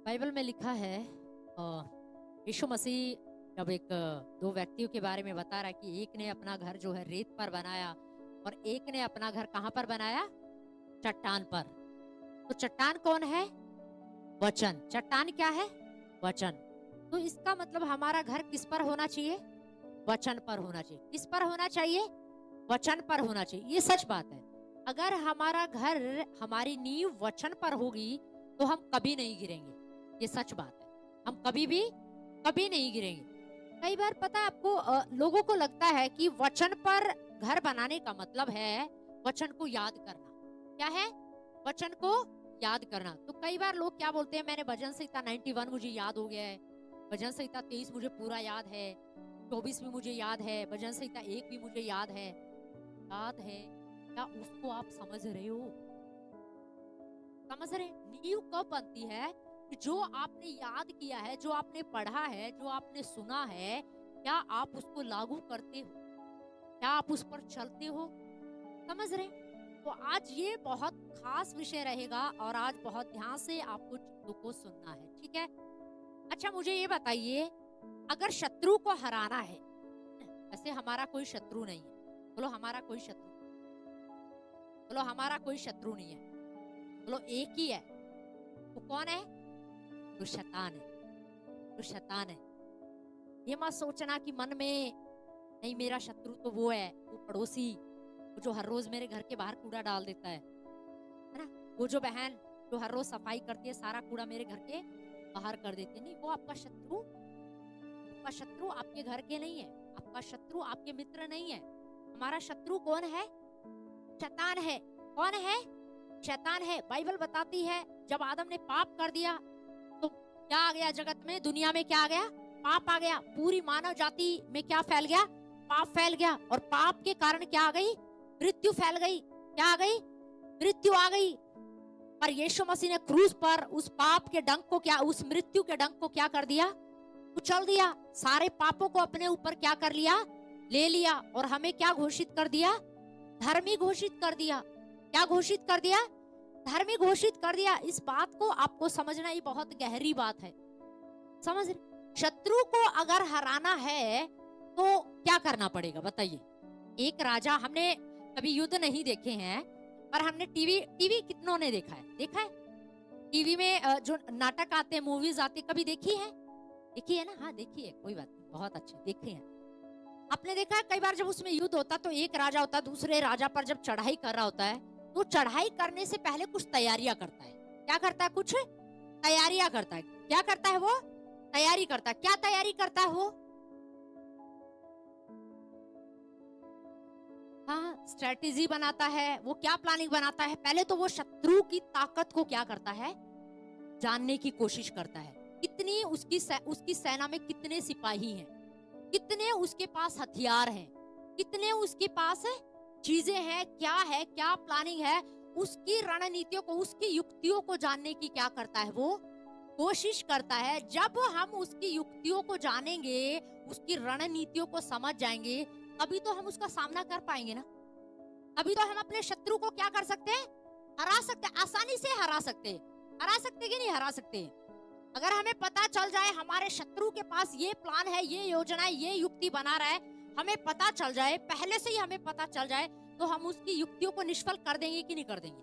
Bible में लिखा है यीशु मसीह जब दो व्यक्तियों के बारे में बता रहा है कि एक ने अपना घर जो है रेत पर बनाया और एक ने अपना घर कहाँ पर बनाया? चट्टान पर। तो चट्टान कौन है? वचन। चट्टान क्या है? वचन। तो इसका मतलब हमारा घर किस पर होना चाहिए? वचन पर होना चाहिए। किस पर होना चाहिए? वचन पर होना चाहिए। ये सच बात है। अगर हमारा घर, हमारी नींव वचन पर होगी तो हम कभी नहीं गिरेंगे। ये सच बात है। हम कभी नहीं गिरेंगे। कई बार पता है आपको, लोगों को लगता है कि वचन पर घर बनाने का मतलब है वचन को याद करना। क्या है? वचन को याद करना। तो कई बार लोग क्या बोलते हैं, मैंने भजन संहिता 91 मुझे याद हो गया है, भजन संहिता 23 मुझे पूरा याद है, 24 भी मुझे याद है, भजन संहिता 1 भी मुझे याद है। याद है क्या? उसको आप समझ रहे हो? समझ रहे? नींव कब बनती है? जो आपने याद किया है, जो आपने पढ़ा है, जो आपने सुना है, क्या आप उसको लागू करते हो? क्या आप उस पर चलते हो? समझ रहे? तो आज ये बहुत खास विषय रहेगा और आज बहुत ध्यान से आपको चीजों को सुनना है, ठीक है? अच्छा, मुझे ये बताइए, अगर शत्रु को हराना है, ऐसे हमारा कोई शत्रु नहीं है, बोलो हमारा कोई शत्रु, बोलो हमारा कोई शत्रु नहीं है, बोलो एक ही है। वो कौन है? तो शैतान है। तो शैतान है। ये मत सोचना कि मन में नहीं मेरा शत्रु तो वो है, वो पड़ोसी, वो जो हर रोज मेरे घर के बाहर कूड़ा डाल देता है ना, वो जो बहन जो हर रोज सफाई करती है, सारा कूड़ा मेरे घर के बाहर कर देती है। नहीं, वो आपका शत्रु। आपका शत्रु आपके घर के नहीं है, आपका शत्रु आपके मित्र नहीं है। हमारा शत्रु कौन है? शैतान है। कौन है? शैतान है। बाइबल बताती है जब आदम ने पाप कर दिया तो क्या आ गया जगत में, दुनिया में? क्या आ गया? पाप आ गया। पूरी मानव जाति में क्या फैल गया? पाप फैल गया। और पाप के कारण क्या आ गई? मृत्यु फैल गई। क्या आ गई? मृत्यु आ गई। पर यीशु मसीह ने क्रूस पर उस पाप के डंक को क्या, उस मृत्यु के डंक को क्या कर दिया? कुचल दिया। सारे पापों को अपने ऊपर क्या कर लिया? ले लिया। और हमें क्या घोषित कर दिया? धर्मी घोषित कर दिया। क्या घोषित कर दिया? धर्मी घोषित कर दिया। इस बात को आपको समझना ही बहुत गहरी बात है। समझ रहे? शत्रु को अगर हराना है तो क्या करना पड़ेगा बताइए? एक राजा, हमने कभी युद्ध नहीं देखे हैं पर हमने टीवी कितनों ने देखा है? देखा है टीवी में जो नाटक आते हैं, मूवीज आती है, कभी देखी है? देखी है ना? हाँ देखी है, कोई बात नहीं, बहुत अच्छी देखी है। आपने देखा है कई बार जब उसमें युद्ध होता तो एक राजा होता दूसरे राजा पर जब चढ़ाई कर रहा होता है तो चढ़ाई करने से पहले कुछ तैयारियां करता है। क्या करता है? कुछ तैयारियां करता है। क्या करता है वो? तैयारी करता है। क्या तैयारी करता है वो? हाँ, स्ट्रेटेजी बनाता है। वो क्या प्लानिंग बनाता है? पहले तो वो शत्रु की ताकत को क्या करता है? जानने की कोशिश करता है। कितनी उसकी सेना में कितने सिपाही हैं, कितने उसके पास हथियार हैं, कितने उसके पास चीजें हैं, क्या है, क्या प्लानिंग है, उसकी रणनीतियों को, उसकी युक्तियों को जानने की क्या करता है? वो कोशिश करता है। जब हम उसकी युक्तियों को जानेंगे, उसकी रणनीतियों को समझ जाएंगे, तभी तो हम उसका सामना कर पाएंगे ना। तभी तो हम अपने शत्रु को क्या कर सकते हैं? हरा सकते हैं। आसानी से हरा सकते हैं। हरा सकते कि नहीं हरा सकते? अगर हमें पता चल जाए हमारे शत्रु के पास ये प्लान है, ये योजना है, ये युक्ति बना रहा है, हमें पता चल जाए, पहले से ही हमें पता चल जाए, तो हम उसकी युक्तियों को निष्फल कर देंगे कि नहीं कर देंगे?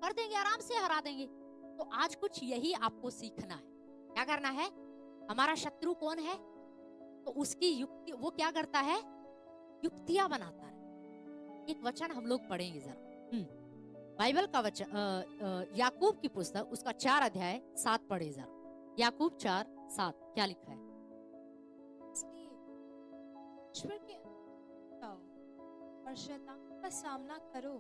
कर देंगे, आराम से हरा देंगे। तो आज कुछ यही आपको सीखना है। क्या करना है? हमारा शत्रु कौन है तो उसकी युक्ति, वो क्या करता है? युक्तियां बनाता है। एक वचन हम लोग पढ़ेंगे जरा, बाइबल का वचन, याकूब की पुस्तक, उसका 4 अध्याय 7 पढ़े जरा। याकूब 4:7 क्या लिखा है? ईश्वर के जाओ और शैतान का सामना करो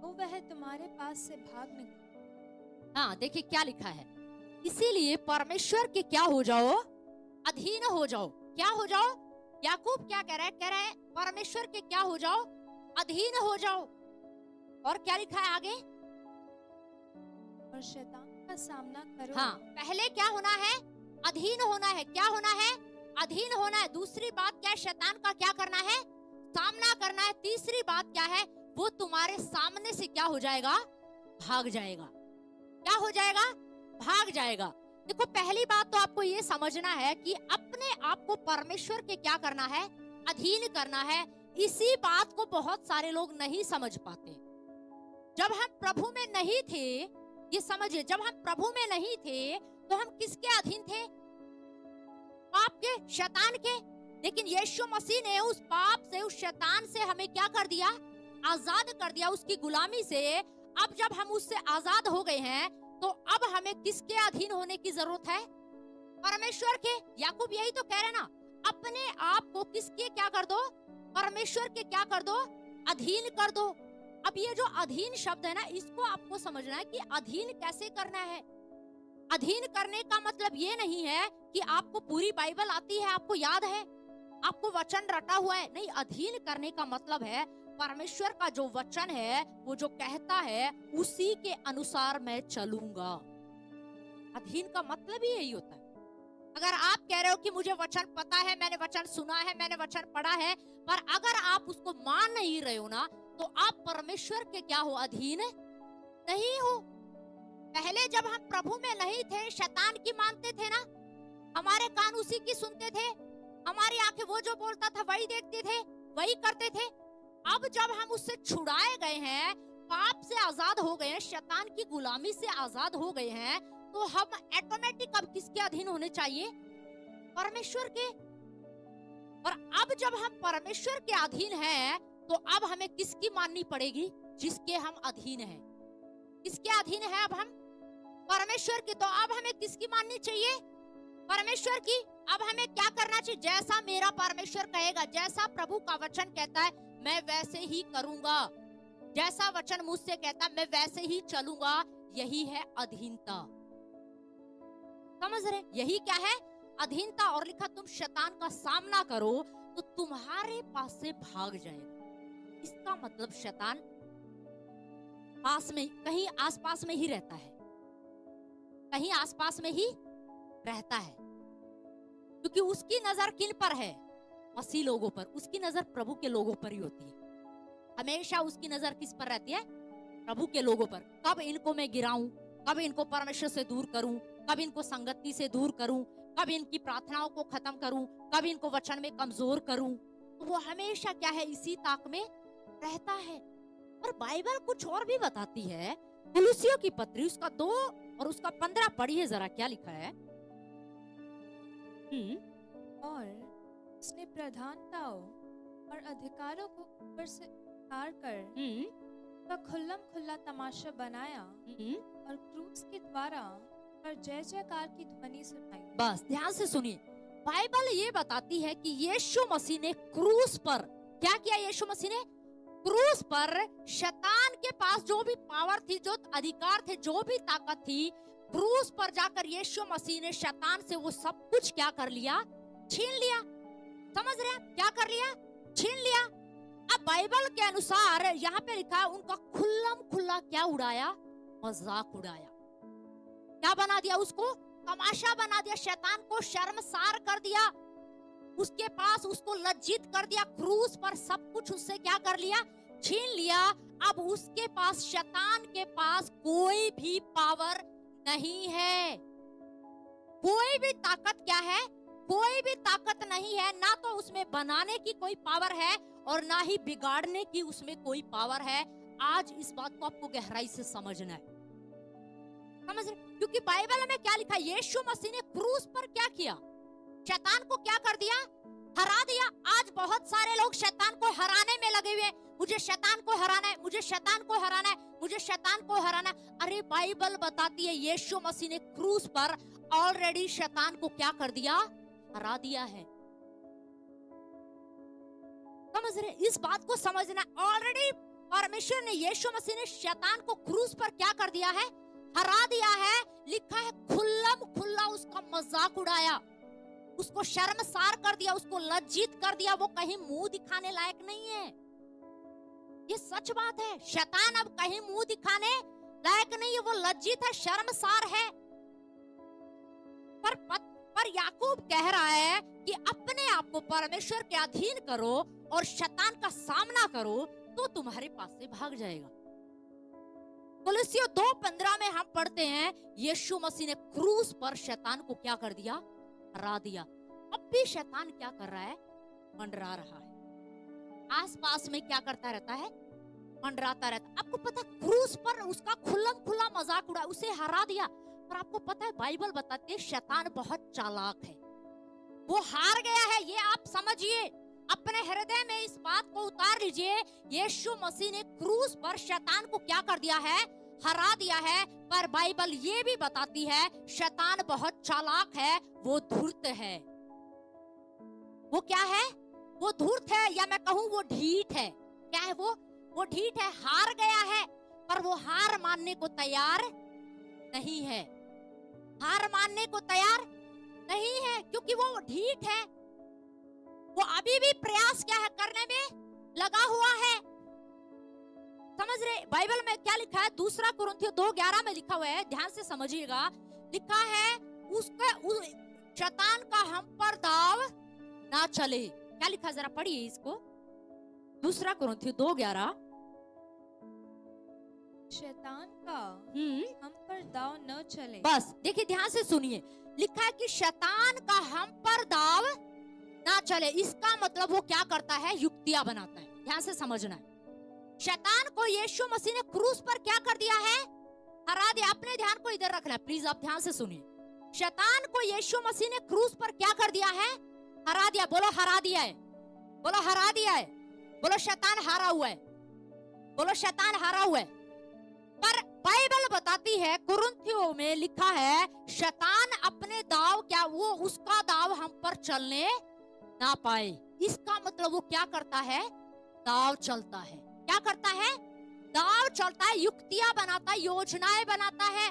तो वह तुम्हारे पास से भाग निकले। हाँ, देखिए क्या लिखा है, इसीलिए परमेश्वर के क्या हो जाओ? अधीन हो जाओ। क्या हो जाओ? याकूब क्या कह रहा है? कह रहा है परमेश्वर के क्या हो जाओ? अधीन हो जाओ। और क्या लिखा है आगे? और शैतान का सामना करो। हाँ, पहले क्या होना है? अधीन होना है। क्या होना है? अधीन होना है। दूसरी बात क्या है? शैतान का क्या करना है? सामना करना है। तीसरी बात क्या है? वो तुम्हारे सामने से क्या हो जाएगा? भाग जाएगा। क्या हो जाएगा? भाग जाएगा। देखो, पहली बात तो आपको ये समझना है कि अपने आप को परमेश्वर के क्या करना है, अधीन करना है। इसी बात को बहुत सारे लोग नहीं समझ पाते। जब हम प्रभु में नहीं थे, ये समझिए, जब हम प्रभु में नहीं थे तो हम किसके अधीन थे? पाप के, शैतान के। लेकिन यीशु मसीह ने उस पाप से, उस शैतान से हमें क्या कर दिया? आजाद कर दिया उसकी गुलामी से। अब जब हम उससे आजाद हो गए हैं तो अब हमें किसके अधीन होने की जरूरत है? परमेश्वर के। याकूब यही तो कह रहे ना, अपने आप को किसके क्या कर दो? परमेश्वर के क्या कर दो? अधीन कर दो। अब ये जो अधीन शब्द है ना, इसको आपको समझना है कि अधीन कैसे करना है। अधीन करने का मतलब ये नहीं है कि आपको पूरी बाइबल आती है, आपको याद है, आपको वचन रटा हुआ है। नहीं, अधीन करने का मतलब है परमेश्वर का जो वचन है, वो जो कहता है उसी के अनुसार मैं चलूंगा। अधीन का मतलब ही यही होता है। अगर आप कह रहे हो कि मुझे वचन पता है, मैंने वचन सुना है, मैंने वचन पढ़ा है, पर अगर आप उसको मान नहीं रहे हो ना, तो आप परमेश्वर के क्या हो? अधीन नहीं हो। पहले जब हम प्रभु में नहीं थे, शैतान की मानते थे ना, हमारे कान उसी की सुनते थे, हमारी आंखें वो जो बोलता था वही देखते थे, वही करते थे। अब जब हम उससे छुड़ाए गए हैं, पाप से आजाद हो गए हैं, शैतान की गुलामी से आजाद हो गए हैं, तो हम ऑटोमेटिक अब किसके अधीन होने चाहिए? परमेश्वर के। और अब जब हम परमेश्वर के अधीन हैं, तो अब हमें किसकी माननी पड़ेगी? जिसके हम अधीन हैं। किसके अधीन है अब हम? परमेश्वर की। तो अब हमें किसकी माननी चाहिए? परमेश्वर की। अब हमें क्या करना चाहिए? जैसा मेरा परमेश्वर कहेगा, जैसा प्रभु का वचन कहता है, मैं वैसे ही करूंगा। जैसा वचन मुझसे कहता है, मैं वैसे ही चलूंगा। यही है अधीनता। समझ रहे? यही क्या है? अधीनता। और लिखा, तुम शैतान का सामना करो तो तुम्हारे पास से भाग जाएगा। इसका मतलब शैतान पास में, कहीं आसपास में ही रहता है, कहीं आसपास में ही रहता है। क्योंकि उसकी नजर किन पर है? मसीह लोगों पर। उसकी नजर प्रभु के लोगों पर ही होती है। हमेशा उसकी नजर किस पर रहती है? प्रभु के लोगों पर। कब इनको मैं गिराऊं, कब इनको परमेश्वर से दूर करूं, कब इनको संगति से दूर करूं, कब इनकी प्रार्थनाओं को खत्म करूं, कब इनको वचन में कमजोर करूं। तो वो हमेशा क्या है? इसी ताक में रहता है। और बाइबल कुछ और भी बताती है। कुलुसियों की पत्री उसका 2 और उसका 15 पढ़िए जरा, क्या लिखा है? और उसने प्रधानताओं और अधिकारों को ऊपर से उतार कर खुल्लम खुल्ला तमाशा बनाया और क्रूस के द्वारा पर जय जयकार की ध्वनि सुनाई। बस ध्यान से सुनिए, बाइबल ये बताती है कि यीशु मसीह ने क्रूस पर क्या किया? यीशु मसीह ने क्रूस पर शैतान के पास जो भी पावर थी, जो अधिकार थे, जो भी ताकत थी, क्रूस पर जाकर यीशु मसीह ने शैतान से वो सब कुछ क्या कर लिया? छीन लिया। समझ रहे हैं? क्या कर लिया? छीन लिया। अब बाइबल के अनुसार यहाँ पे लिखा है, उनका खुल्लम खुल्ला क्या उड़ाया? मजाक उड़ाया। क्या बना दिया? उसको तमाशा बना दिया। शैतान को शर्मसार कर दिया, उसके पास उसको लज्जित कर दिया। क्रूस पर सब कुछ उससे क्या कर लिया? छीन लिया। अब उसके पास, शैतान के पास कोई भी पावर नहीं है। कोई भी ताकत क्या है? कोई भी ताकत नहीं है। ना तो उसमें बनाने की कोई पावर है और ना ही बिगाड़ने की उसमें कोई पावर है। आज इस बात को आपको गहराई से समझना है। समझ रहे? क्योंकि बाइबल में क्या लिखा? यीशु मसीह ने क्रूस पर क्या किया? शैतान को क्या कर दिया? हरा दिया। आज बहुत सारे लोग शैतान को हराने में लगे हुए हैं। मुझे शैतान को हराना है, मुझे शैतान को हराना है, मुझे शैतान को हराना है। अरे बाइबल बताती है यीशु मसीह ने क्रूस पर ऑलरेडी शैतान को क्या कर दिया? हरा दिया है। समझ रहे? इस बात को समझना। ऑलरेडी परमेश्वर ने, यीशु मसीह ने शैतान को क्रूस पर क्या कर दिया है? हरा दिया है। लिखा है खुल्लम खुल्ला उसका मजाक उड़ाया, उसको शर्मसार कर दिया, उसको लज्जित कर दिया। वो कहीं मुंह दिखाने लायक नहीं है। ये सच बात है। शैतान अब कहीं मुंह दिखाने लायक नहीं है। वो लज्जित है, शर्मसार है। पर याकूब कह रहा है कि अपने आप को परमेश्वर के अधीन करो और शैतान का सामना करो तो तुम्हारे पास से भाग जाएगा। कुलुस्सियों 2:15 में हम पढ़ते हैं यीशु मसीह ने क्रूस पर शैतान को क्या कर दिया, हरा दिया। अब भी शैतान क्या कर रहा है, मंडरा रहा है, आसपास में क्या करता रहता है, मंडराता रहता। आपको पता क्रूस पर उसका खुल्लम खुल्ला मजाक उड़ा, उसे हरा दिया। पर आपको पता है बाइबल बताती है शैतान बहुत चालाक है, वो हार गया है। ये आप समझिए, अपने हृदय में इस बात को उतार लीजिए। यीशु मसीह ने क्रूस पर शैतान को क्या कर दिया है, हरा दिया है। पर बाइबल ये भी बताती है शैतान बहुत चालाक है, वो धूर्त है। वो क्या है, वो धूर्त है, या मैं कहूँ वो ढीठ है। क्या है वो ढीठ है, हार गया है। पर वो हार मानने को तैयार नहीं है, हार मानने को तैयार नहीं है, क्योंकि वो ढीठ है। वो अभी भी प्रयास क्या है, करने में लगा हुआ है। समझ रहे, बाइबल में क्या लिखा है, 2 कुरिन्थियों 2:11 में लिखा हुआ है, ध्यान से समझिएगा। लिखा है उसका शैतान का हम पर दाव ना चले। क्या लिखा, जरा पढ़िए इसको, 2 कुरिन्थियों 2:11। शैतान का हम पर दाव न चले। बस देखिए, ध्यान से सुनिए, लिखा है कि शैतान का हम पर दाव ना चले। इसका मतलब वो क्या करता है, युक्तियां बनाता है। ध्यान से समझना है, शैतान को यीशु मसीह ने क्रूस पर क्या कर दिया है, हरा दिया। अपने ध्यान को इधर रखना है प्लीज, आप ध्यान से सुनिए। शैतान को यीशु मसीह ने क्रूस पर क्या कर दिया है, हरा दिया। बोलो हरा दिया है, बोलो हरा दिया है, बोलो शैतान हारा हुआ है, बोलो शैतान हारा हुआ है। पर बाइबल बताती है, कुरिन्थियों में लिखा है शैतान अपने दाव, क्या वो उसका दाव हम पर चलने ना पाए। इसका मतलब वो क्या करता है, दाव चलता है। क्या करता है, दाव चलता है, युक्तियां बनाता है, योजनाएं बनाता है।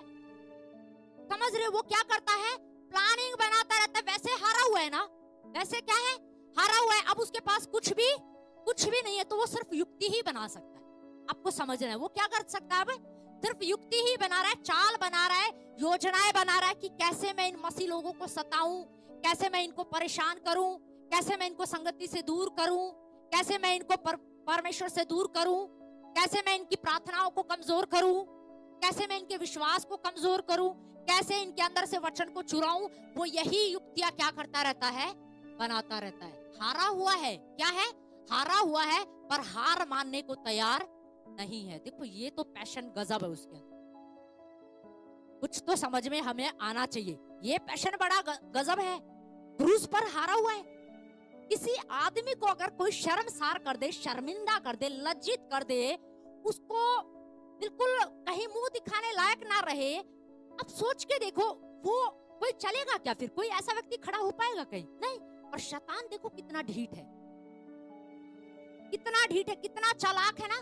समझ रहे, वो क्या करता है, प्लानिंग बनाता रहता है। वैसे हारा हुआ है ना, वैसे क्या है, हारा हुआ है। अब उसके पास कुछ भी नहीं है, तो वो सिर्फ युक्ति ही बना सकता है। आपको समझना है, वो क्या कर सकता है, सिर्फ युक्ति ही बना रहा है, चाल बना रहा है, योजनाएं बना रहा है कि कैसे मैं इन मसीह लोगों को सताऊं, कैसे मैं इनको परेशान करूं, कैसे मैं इनको संगति से दूर करूं, कैसे मैं इनको परमेश्वर से दूर करूं, कैसे मैं इनकी प्रार्थनाओं को कमजोर करूं, कैसे मैं इनके विश्वास को कमजोर करूं, कैसे इनके अंदर से वचन को चुराऊं। वो यही युक्तियां क्या करता रहता है, बनाता रहता है। हारा हुआ है, क्या है, हारा हुआ है, पर हार मानने को तैयार नहीं है। देखो ये तो पैशन गजब है उसके अंदर, कुछ तो समझ में हमें आना चाहिए। ये पैशन बड़ा गजब है, क्रूस पर हारा हुआ है। किसी आदमी को अगर कोई शर्मसार कर दे, शर्मिंदा कर दे, लज्जित कर दे, उसको बिल्कुल कहीं मुंह दिखाने लायक ना रहे, अब सोच के देखो वो कोई चलेगा क्या, फिर कोई ऐसा व्यक्ति खड़ा हो पाएगा कहीं, नहीं। और शैतान देखो कितना ढीठ है, कितना ढीठ है, कितना चालाक है ना,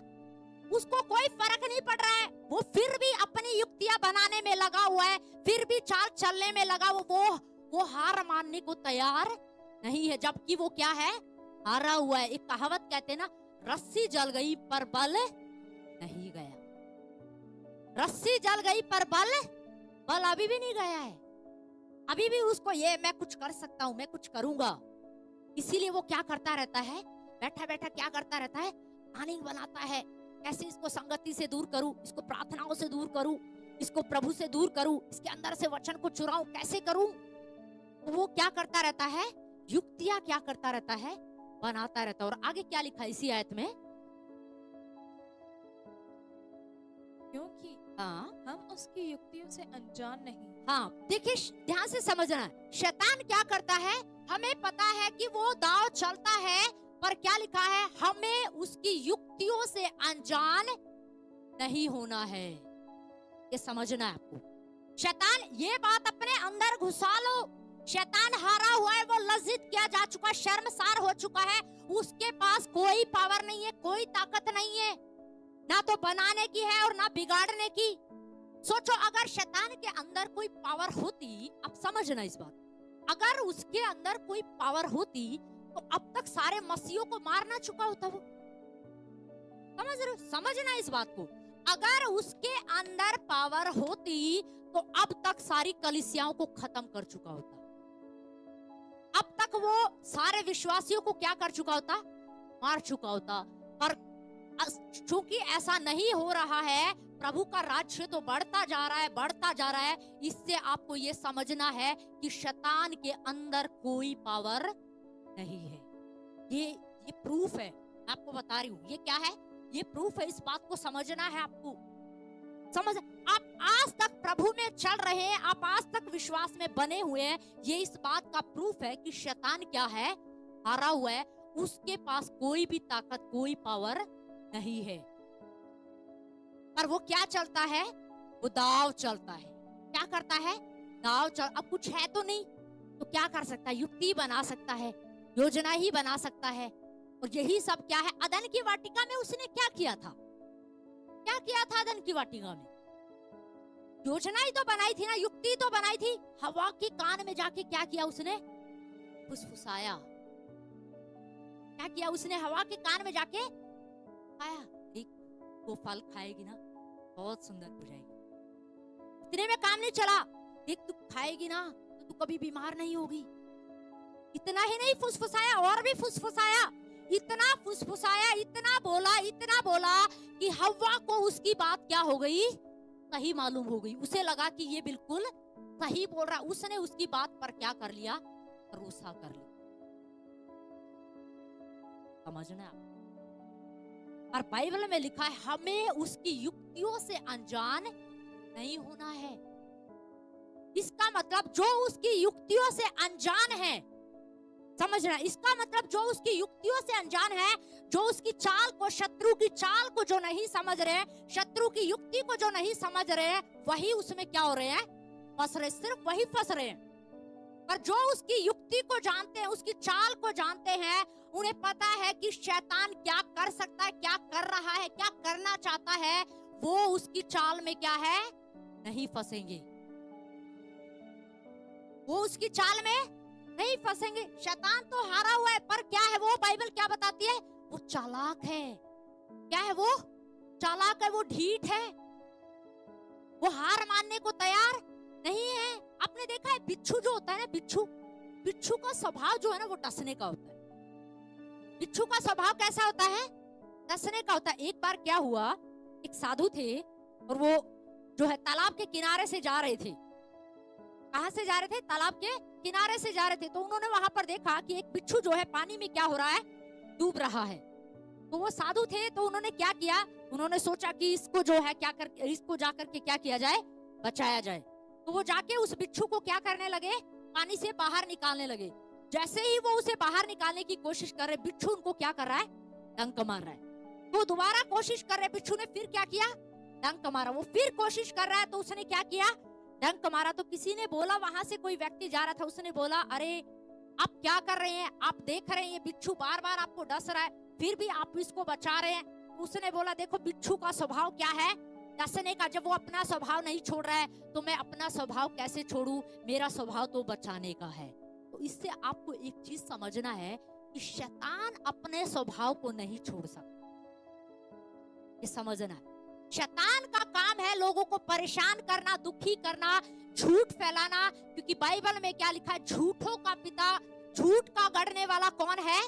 उसको कोई फर्क नहीं पड़ रहा है। वो फिर भी अपनी युक्तियां बनाने में लगा हुआ है, फिर भी चाल चलने में लगा। वो हार मानने को तैयार नहीं है, जबकि वो क्या है, हारा हुआ है। एक कहावत कहते हैं ना, रस्सी जल गई पर बल नहीं गया। रस्सी जल गई पर बल अभी भी नहीं गया है। अभी भी उसको ये मैं कुछ कर सकता हूँ, मैं कुछ करूंगा। इसीलिए वो क्या करता रहता है, बैठा बैठा क्या करता रहता है, प्लानिंग बनाता है, कैसे इसको संगति से दूर करूं, इसको प्रार्थनाओं से दूर करूं, इसको प्रभु से दूर करूं, इसके अंदर से वचन को चुराऊं, कैसे करूं। वो क्या करता रहता है, युक्तियां क्या करता रहता है, बनाता रहता है। और आगे क्या लिखा इसी आयत में, क्योंकि हम उसकी युक्तियों से अनजान नहीं। हाँ देखिए, ध्यान से समझना है, शैतान क्या करता है, हमें पता है कि वो दाव चलता है, पर क्या लिखा है, हमें उसकी युक्तियों से अनजान नहीं होना है। ये समझना है आपको। शैतान, ये बात अपने अंदर घुसा लो, शैतान हारा हुआ है, वो लज्जित किया जा चुका, शर्मसार हो चुका है। उसके पास कोई पावर नहीं है, कोई ताकत नहीं है, ना तो बनाने की है और ना बिगाड़ने की। सोचो अगर शैतान के अंदर कोई पावर होती, अब समझना इस बात, अगर उसके अंदर कोई पावर होती तो अब तक सारे मसीहों को मारना चुका होता। वो समझ रहे हो, समझना इस बात को, अगर उसके अंदर पावर होती तो अब तक सारी कलीसियाओं को खत्म कर चुका होता। अब तक वो सारे विश्वासियों को क्या कर चुका होता, मार चुका होता। पर चूंकि ऐसा नहीं हो रहा है, प्रभु का राज्य तो बढ़ता जा रहा है, बढ़ता जा रहा है। इससे आपको ये समझना है कि शैतान के अंदर कोई पावर नहीं है। ये प्रूफ है, आपको बता रही हूँ। ये क्या है? ये प्रूफ है। इस बात को समझना है आपको। समझ, आप आज तक प्रभु में चल रहे हैं, आप आज तक विश्वास में बने हुए हैं, ये इस बात का प्रूफ है कि शैतान क्या है? हारा हुआ है। उसके पास कोई भी ताकत, कोई पावर नहीं है। पर वो क्या चलता है? वो दाव चलता है। क्या करता है? दाव चल। अब कुछ है तो नहीं, तो क्या कर सकता है? युक्ति बना सकता है, योजना ही बना सकता है। और यही सब क्या है? अदन की वाटिका में उसने क्या किया था? क्या किया था अदन की वाटिका में? योजना ही तो बनाई थी ना, युक्ति तो बनाई थी। हवा के कान में जाके क्या किया उसने? फुसफुसाया। क्या किया उसने? हवा के कान में जाके आया, ठीक, वो फल खाएगी ना, बहुत सुंदर हो जाएगी। इतने में काम नहीं चला। देख, तू खाएगी ना तो तू कभी बीमार नहीं होगी। इतना ही नहीं, फुसफुसाया, और भी फुसफुसाया। इतना फुसफुसाया, इतना बोला कि हव्वा को उसकी बात क्या हो गई? सही मालूम हो गई। उसे लगा कि ये बिल्कुल सही बोल रहा। उसने उसकी बात पर क्या कर लिया? भरोसा कर लिया। समझना। और बाइबल में लिखा है हमें उसकी युक्तियों से अनजान नहीं होना है। इसका मतलब जो उसकी युक्तियों से अनजान है, समझना, इसका मतलब जो उसकी युक्तियों से अनजान है, जो उसकी चाल को, शत्रु की चाल को जो नहीं समझ रहे, शत्रु की युक्ति को जो नहीं समझ रहे, वही उसमें क्या हो रहे हैं? फंस रहे। सिर्फ वही फंस रहे हैं। पर जो उसकी युक्ति को जानते हैं, उसकी चाल को जानते हैं, उन्हें पता है कि शैतान क्या कर सकता है, क्या कर रहा है, क्या करना चाहता है, वो उसकी चाल में क्या है? नहीं फंसेंगे। वो उसकी चाल में नहीं फंसेंगे। शैतान तो हारा हुआ है, पर क्या है वो? बाइबल क्या बताती है? वो चालाक है। क्या है वो? चालाक है, वो ढीठ है, वो हार मानने को तैयार नहीं है। आपने देखा है बिच्छू जो होता है ना, बिच्छू का स्वभाव जो है ना, वो डसने का होता है। बिच्छू का स्वभाव कैसा होता है? डसने का होता है। एक बार क्या हुआ, एक साधु थे और वो जो है तालाब के किनारे से जा रहे थे। कहां से जा रहे थे? तालाब के किनारे से जा रहे थे। तो उन्होंने वहां पर देखा कि एक बिच्छू जो है पानी में क्या हो रहा है? डूब रहा है। तो वो साधु थे, तो उन्होंने क्या किया? उन्होंने सोचा कि इसको जो है क्या कर, इसको जाकर के क्या किया जाए? बचाया जाए। तो वो जाके उस बिच्छू को क्या करने लगे? पानी से बाहर निकालने लगे। जैसे ही वो उसे बाहर निकालने की कोशिश कर रहे, बिच्छू उनको क्या कर रहा है? डंक मार रहा है। तो दोबारा कोशिश कर रहे, बिच्छू ने फिर क्या किया? डंक मारा। वो फिर कोशिश कर रहा है, तो उसने क्या किया? डंक मारा। तो किसी ने बोला, वहां से कोई व्यक्ति जा रहा था, उसने बोला, अरे आप क्या कर रहे हैं? आप देख रहे हैं ये बिच्छू बार बार आपको डस रहा है, फिर भी आप इसको बचा रहे हैं। उसने बोला, देखो बिच्छू का स्वभाव क्या है? डसने का। जब वो अपना स्वभाव नहीं छोड़ रहा है, तो मैं अपना स्वभाव कैसे छोड़ू? मेरा स्वभाव तो बचाने का है। तो इससे आपको एक चीज समझना है कि शैतान अपने स्वभाव को नहीं छोड़ सकता। ये समझना है। शैतान का काम है लोगों को परेशान करना, दुखी करना, झूठ फैलाना। क्योंकि बाइबल में क्या लिखा है? झूठों का पिता, झूठ का गढ़ने वाला कौन है?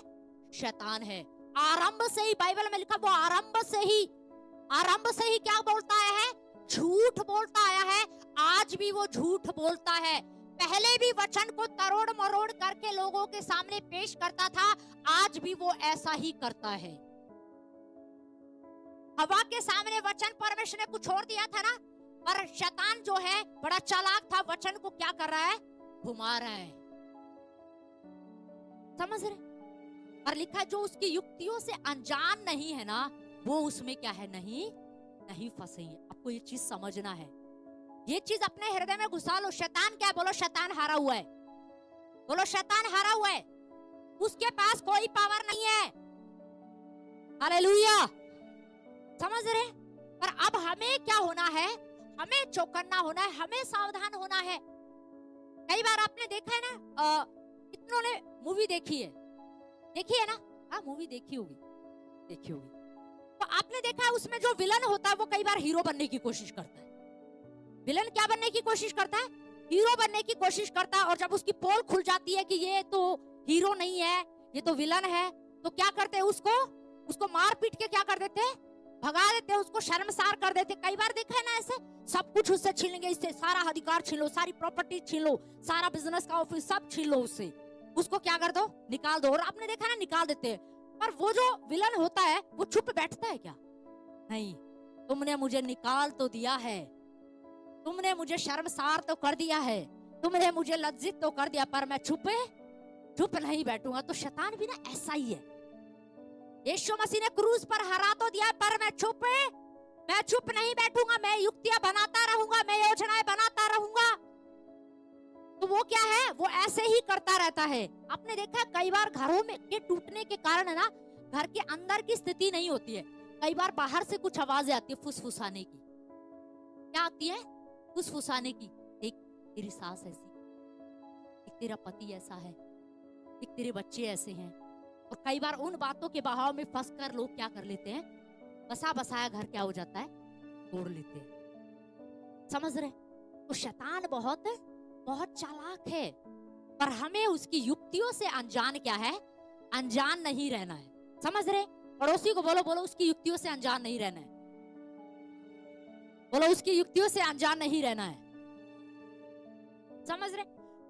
शैतान है। आरंभ से ही बाइबल में लिखा, वो आरंभ से ही क्या बोलता आया है? झूठ बोलता आया है। आज भी वो झूठ बोलता है। पहले भी वचन को तरोड़ मरोड़ करके लोगों के सामने पेश करता था, आज भी वो ऐसा ही करता है। हवा के सामने वचन परमेश्वर ने कुछ और दिया था ना, पर शैतान जो है बड़ा चालाक था, वचन को क्या कर रहा है? घुमा रहा है। समझ रहे? और लिखा जो उसकी युक्तियों से अनजान नहीं है ना, वो उसमें क्या है? नहीं फंसेंगे। आपको ये चीज समझना है। ये चीज अपने हृदय में घुसा लो। शैतान क्या? बोलो शैतान हारा हुआ है। बोलो शैतान हारा हुआ है। उसके पास कोई पावर नहीं है। हालेलुया। समझ रहे? पर अब हमें क्या होना है? हमें चौकन्ना होना है, हमें सावधान होना है। कई बार आपने देखा है ना, कितनों ने मूवी देखी है ना? हाँ, मूवी देखी होगी। तो आपने देखा है उसमें जो विलन होता है वो कई बार हीरो बनने की कोशिश करता है। विलन क्या बनने की कोशिश करता है? हीरो बनने की कोशिश करता है। और जब उसकी पोल खुल जाती है कि ये तो हीरो नहीं है, ये तो विलन है, तो क्या करते हैं? उसको मार पीट के क्या कर देते हैं? भगा देते हैं, उसको शर्मसार कर देते। कई बार देखा है ना ऐसे, सब कुछ उससे छीन लेंगे, इससे सारा अधिकार छीन लो, सारी प्रॉपर्टी छीन लो, सारा बिजनेस का ऑफिस सब छीन लो उससे, उसको क्या कर दो, निकाल दो। और आपने देखा ना निकाल देते हैं, पर वो जो विलन होता है वो चुप बैठता है क्या? नहीं, तुमने मुझे निकाल तो दिया है, तुमने मुझे शर्मसार तो कर दिया है, तुमने मुझे लज्जित तो कर दिया, पर मैं चुप नहीं बैठूंगा। तो शैतान भी ना ऐसा ही है। यीशु मसीह ने क्रूस पर हरा तो दिया, पर मैं चुप नहीं बैठूंगा, मैं युक्तियां बनाता रहूंगा, मैं योजनाएं बनाता रहूंगा। तो वो क्या है, वो ऐसे ही करता रहता है। आपने देखा कई बार घरों में के टूटने के कारण है ना, घर के अंदर की स्थिति नहीं होती है, कई बार बाहर से कुछ आवाजें आती है फुसफुसाने की। क्या आती है? फुसफुसाने की। एक तेरी सास ऐसी, एक तेरा पति ऐसा है, एक तेरे बच्चे ऐसे हैं। और कई बार उन बातों के बहाव में फंसकर लोग क्या कर लेते हैं, बसा बसाया घर क्या हो जाता है, तोड़ लेते हैं। समझ रहे? तो शैतान बहुत चालाक है, पर हमें उसकी युक्तियों से अनजान क्या है, अनजान नहीं रहना है। समझ रहे? पड़ोसी को बोलो उसकी युक्तियों से अनजान नहीं रहना है। बोलो उसकी युक्तियों से अनजान नहीं रहना है। समझ रहे?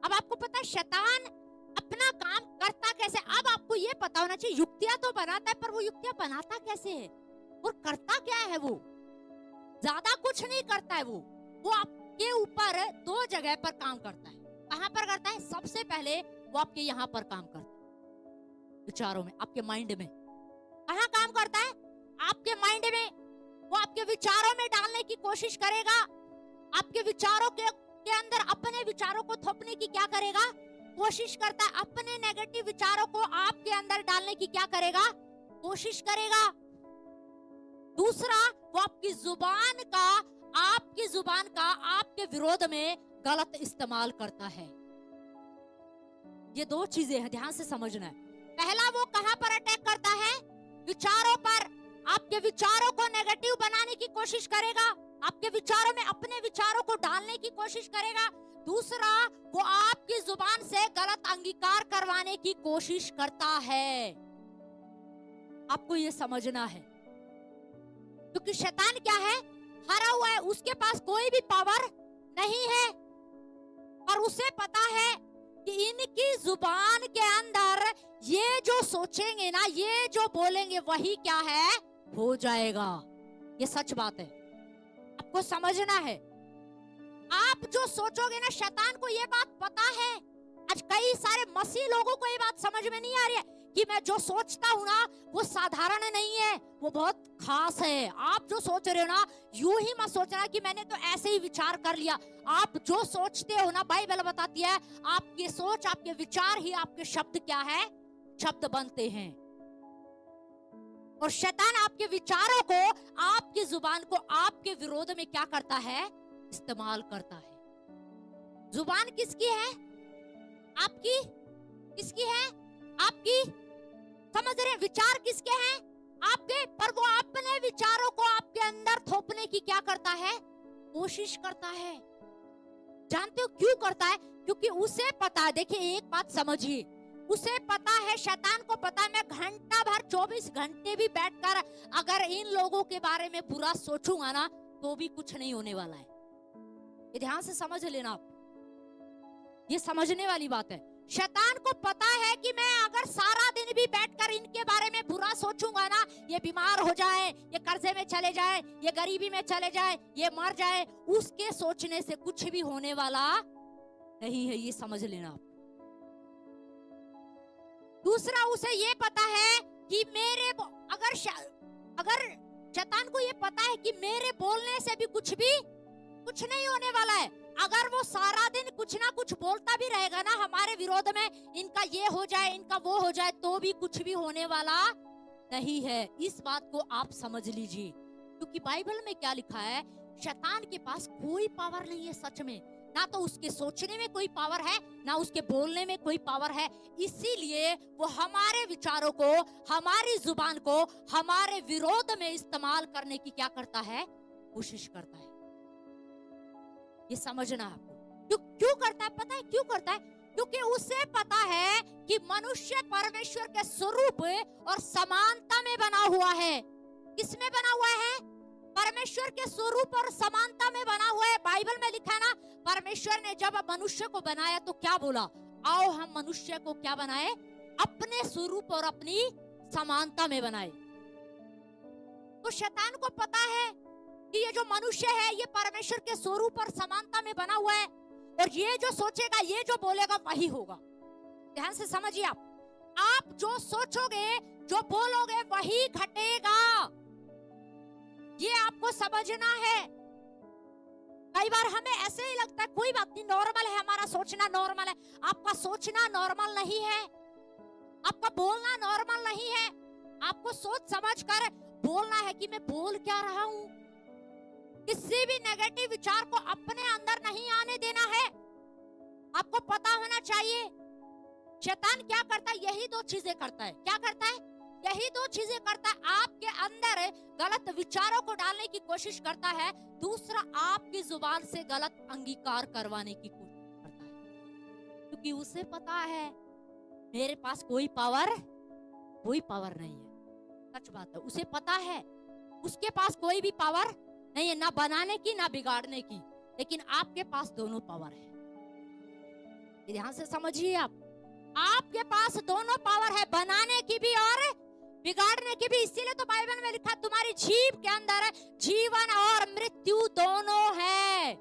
अब आपको पता है शैतान अपना काम करता कैसे। अब आपको ये पता होना चाहिए, युक्तियां तो बनाता है, पर वो युक्तियां बनाता कैसे है और करता क्या है। वो ज्यादा कुछ नहीं करता है, वो आपके ऊपर 2 जगह पर काम करता है। कहां पर करता है? सबसे पहले वो आपके यहाँ पर काम करता है, विचारों में, आपके माइंड में। कहां काम करता है? आपके माइंड में। वो आपके विचारों में डालने की कोशिश करेगा, आपके विचारों के अंदर अपने विचारों को थोपने की क्या करेगा, कोशिश करता है। अपने नेगेटिव विचारों को आपके अंदर डालने की क्या करेगा, कोशिश करेगा। दूसरा, वो आपकी जुबान का आपके विरोध में गलत इस्तेमाल करता है। ये 2 चीजें हैं, ध्यान से समझना है। पहला, वो कहां पर अटैक करता है? विचारों पर। आपके विचारों को नेगेटिव बनाने की कोशिश करेगा, आपके विचारों में अपने विचारों को डालने की कोशिश करेगा। दूसरा, वो आपकी जुबान से गलत अंगीकार करवाने की कोशिश करता है। आपको ये समझना है, क्योंकि शैतान क्या है, हरा हुआ है, उसके पास कोई भी पावर नहीं है, और उसे पता है कि इनकी जुबान के अंदर ये जो सोचेंगे ना, ये जो बोलेंगे, वही क्या है, हो जाएगा। ये सच बात है, आपको समझना है। आप जो सोचोगे ना, शैतान को ये बात पता है। आज कई सारे मसीह लोगों को ये बात समझ में नहीं आ रही है कि मैं जो सोचता हूँ ना, वो साधारण नहीं है, वो बहुत खास है। आप जो सोच रहे हो ना, यूं ही मत सोचना कि मैंने तो ऐसे ही विचार कर लिया। आप जो सोचते हो ना, बाइबल बताती है, आपकी सोच, आपके विचार ही आपके शब्द क्या है, शब्द बनते हैं। और शैतान आपके विचारों को, आपकी जुबान को आपके विरोध में क्या करता है, इस्तेमाल करता है। जुबान किसकी है? आपकी। किसकी है? आपकी। समझ रहे? विचार किसके हैं? आपके। पर वो अपने विचारों को आपके अंदर थोपने की क्या करता है, कोशिश करता है। जानते हो क्यों करता है? क्योंकि उसे पता है। देखिए एक बात समझिए, उसे पता है, शैतान को पता है, मैं घंटा भर 24 घंटे भी बैठकर अगर इन लोगों के बारे में बुरा सोचूंगा ना, तो भी कुछ नहीं होने वाला है। ये ध्यान से समझ लेना आप, ये समझने वाली बात है। शैतान को पता है कि मैं अगर सारा दिन भी बैठकर इनके बारे में बुरा सोचूंगा ना, ये बीमार हो जाए, ये कर्जे में चले जाए, ये गरीबी में चले जाए, ये मर जाए, उसके सोचने से कुछ भी होने वाला नहीं है। ये समझ लेना आप। दूसरा, उसे ये पता है कि अगर शैतान को ये पता है कि मेरे बोलने से भी कुछ नहीं होने वाला है। अगर वो सारा दिन कुछ ना कुछ बोलता भी रहेगा ना हमारे विरोध में, इनका ये हो जाए, इनका वो हो जाए, तो भी कुछ भी होने वाला नहीं है। इस बात को आप समझ लीजिए, क्योंकि बाइबल में क्या लिखा है, शैतान के पास कोई पावर नहीं है सच में। ना तो उसके सोचने में कोई पावर है, ना उसके बोलने में कोई पावर है। इसीलिए वो हमारे विचारों को, हमारी जुबान को हमारे विरोध में इस्तेमाल करने की क्या करता है, कोशिश करता है। ये समझना आपको। क्यों करता है? पता है क्यों करता है? क्योंकि उसे पता है कि मनुष्य परमेश्वर के स्वरूप और समानता में बना हुआ है। किसमें बना हुआ है? परमेश्वर के स्वरूप और समानता में बना हुआ है। बाइबल में लिखा है ना, परमेश्वर ने जब मनुष्य को बनाया तो क्या बोला? आओ हम मनुष्य को क्या बनाए? अपने स्वरूप और अपनी समानता में बनाए। तो शैतान को पता है कि ये जो मनुष्य है ये परमेश्वर के स्वरूप और समानता में बना हुआ है, और ये जो सोचेगा, ये जो बोलेगा वही होगा। ध्यान से समझिए, आप जो सोचोगे, जो बोलोगे वही घटेगा। ये आपको समझना है। कई बार हमें ऐसे ही लगता है कोई बात नहीं, नॉर्मल है, हमारा सोचना नॉर्मल है। आपका सोचना नॉर्मल नहीं है, आपका बोलना नॉर्मल नहीं है। आपको सोच समझ कर बोलना है कि मैं बोल क्या रहा हूं। किसी भी नेगेटिव विचार को अपने अंदर नहीं आने देना है। आपको पता होना चाहिए शैतान क्या करता है, यही दो चीजें करता है। क्या करता है? यही दो चीजें करता है। आपके अंदर गलत विचारों को डालने की कोशिश करता है, दूसरा आपकी जुबान से गलत अंगीकार करवाने की कोशिश करता है, क्योंकि उसे पता है मेरे पास कोई पावर नहीं है। सच बात है, उसे पता है उसके पास कोई भी पावर नहीं है, ना बनाने की ना बिगाड़ने की। लेकिन आपके पास दोनों पावर है। ध्यान से समझिए, आपके पास दोनों पावर है, बनाने की भी और बिगाड़ने की भी। इसीलिए तो बाइबल में लिखा, तुम्हारी जीभ के अंदर जीवन और मृत्यु दोनों है।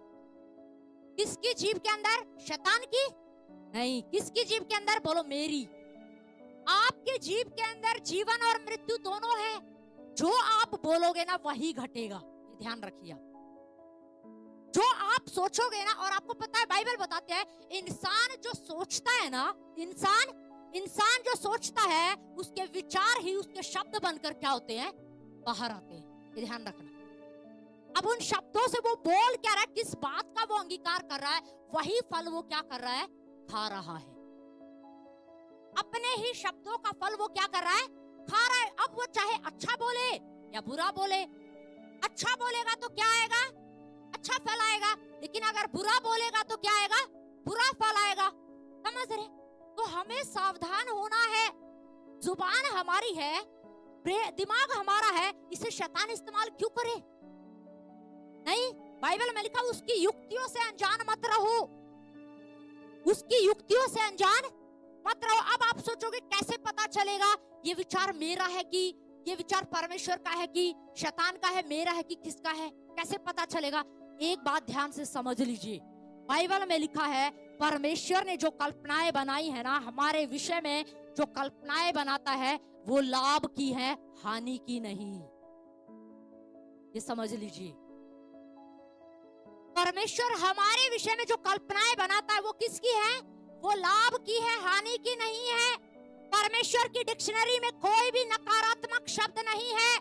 किसकी जीभ के अंदर? शैतान की नहीं। किसकी जीभ के अंदर? बोलो मेरी। आपके जीभ के अंदर जीवन और मृत्यु दोनों है। जो आप बोलोगे ना वही घटेगा, ध्यान रखिए। जो आप सोचोगे ना, और आपको पता है बाइबल बताते हैं इंसान जो सोचता है ना, इंसान जो सोचता है उसके विचार ही उसके शब्द बनकर क्या होते हैं? बाहर आते हैं। ये ध्यान रखना। अब उन शब्दों से वो बोल क्या रहा है, किस बात का वो अंगीकार कर रहा है, वही फल वो क्या कर रहा है? खा रहा है। अपने ही शब्दों का फल वो क्या कर रहा है? खा रहा है। अब वो चाहे अच्छा बोले या बुरा बोले, अच्छा बोलेगा तो क्या आएगा? अच्छा फल आएगा। लेकिन अगर बुरा बोलेगा तो क्या आएगा? बुरा फल आएगा। समझ रहे? तो हमें सावधान होना है। जुबान हमारी है, दिमाग हमारा है, इसे शैतान इस्तेमाल क्यों करे? नहीं, बाइबल में लिखा उसकी युक्तियों से अनजान मत रहो। उसकी युक्तियों से अनजान मत रहो। अब आप सोचोगे कैसे पता चलेगा ये विचार मेरा है कि ये विचार परमेश्वर का है कि शैतान का है, मेरा है कि किसका है? कैसे पता चलेगा? एक बात ध्यान से समझ लीजिए, बाइबल में लिखा है परमेश्वर ने जो कल्पनाएं बनाई है ना, हमारे विषय में जो कल्पनाएं बनाता है वो लाभ की है, हानि की नहीं। ये समझ लीजिए, परमेश्वर हमारे विषय में जो कल्पनाएं बनाता है वो किसकी है? वो लाभ की है, हानि की नहीं है। परमेश्वर की डिक्शनरी में कोई भी नकारात्मक शब्द नहीं है।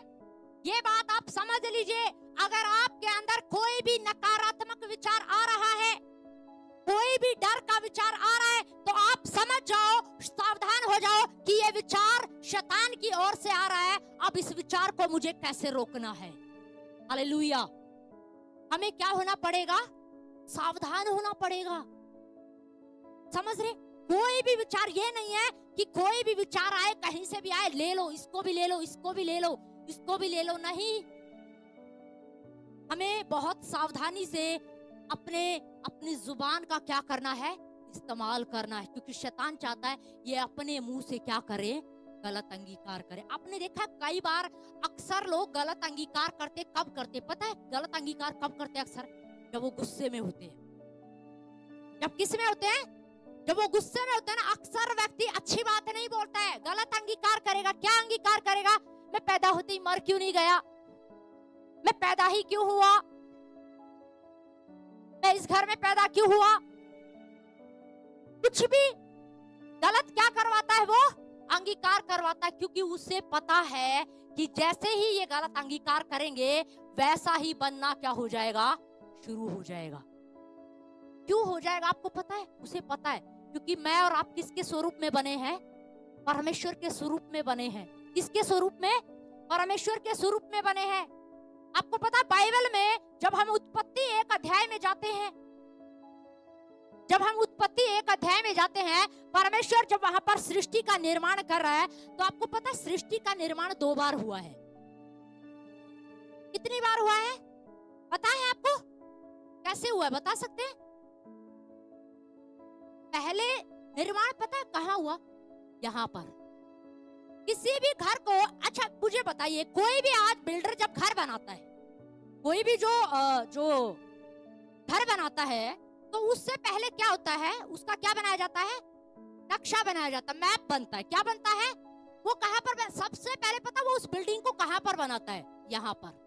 ये बात आप समझ लीजिए। अगर आपके अंदर कोई भी नकारात्मक विचार आ रहा है, कोई भी डर का विचार आ रहा है, तो आप समझ जाओ, सावधान हो जाओ कि ये विचार शैतान की ओर से आ रहा है। अब इस विचार को मुझे कैसे रोकना है? हालेलुया। हमें क्या होना पड़ेगा? सावधान होना पड़ेगा। समझ रहे? कोई भी विचार ये नहीं है कि कोई भी विचार आए, कहीं से भी आए, ले लो, इसको भी ले लो, इसको भी ले लो, इसको भी ले लो। नहीं, हमें बहुत सावधानी से अपनी जुबान का क्या करना है? इस्तेमाल करना है, क्योंकि शैतान चाहता है ये अपने मुंह से क्या करे? गलत अंगीकार करे। आपने देखा कई बार अक्सर लोग गलत अंगीकार करते, कब करते पता है? गलत अंगीकार कब करते? अक्सर जब वो गुस्से में होते हैं। जब किस में होते हैं? जब वो गुस्से में होते हैं ना, अक्सर व्यक्ति अच्छी बात नहीं बोलता है, गलत अंगीकार करेगा। क्या अंगीकार करेगा? मैं पैदा होते ही मर क्यों नहीं गया? मैं पैदा ही क्यों हुआ? मैं इस घर में पैदा क्यों हुआ? कुछ भी गलत क्या करवाता है? वो अंगीकार करवाता है, क्योंकि उसे पता है कि जैसे ही ये गलत अंगीकार करेंगे वैसा ही बनना क्या हो जाएगा? शुरू हो जाएगा। क्यों हो जाएगा? आपको पता है? उसे पता है, क्योंकि मैं और आप किसके स्वरूप में बने हैं? परमेश्वर के स्वरूप में बने हैं। किसके स्वरूप में? परमेश्वर के स्वरूप में बने हैं। आपको पता, बाइबल में जब हम उत्पत्ति 1 अध्याय में जाते हैं, परमेश्वर जब वहां पर सृष्टि का निर्माण कर रहा है, तो आपको पता है सृष्टि का निर्माण 2 बार हुआ है। कितनी बार हुआ है पता है आपको? कैसे हुआ है बता सकते हैं? पहले निर्माण पता है कहाँ हुआ? यहाँ पर। किसी भी घर को, अच्छा मुझे बताइए, कोई भी आज बिल्डर जब घर बनाता है, कोई भी जो घर बनाता है, तो उससे पहले क्या होता है? उसका क्या बनाया जाता है? नक्शा बनाया जाता है, मैप बनता है। क्या बनता है? वो कहाँ पर सबसे पहले पता वो उस बिल्डिंग को कहाँ पर बनाता है? यहाँ पर।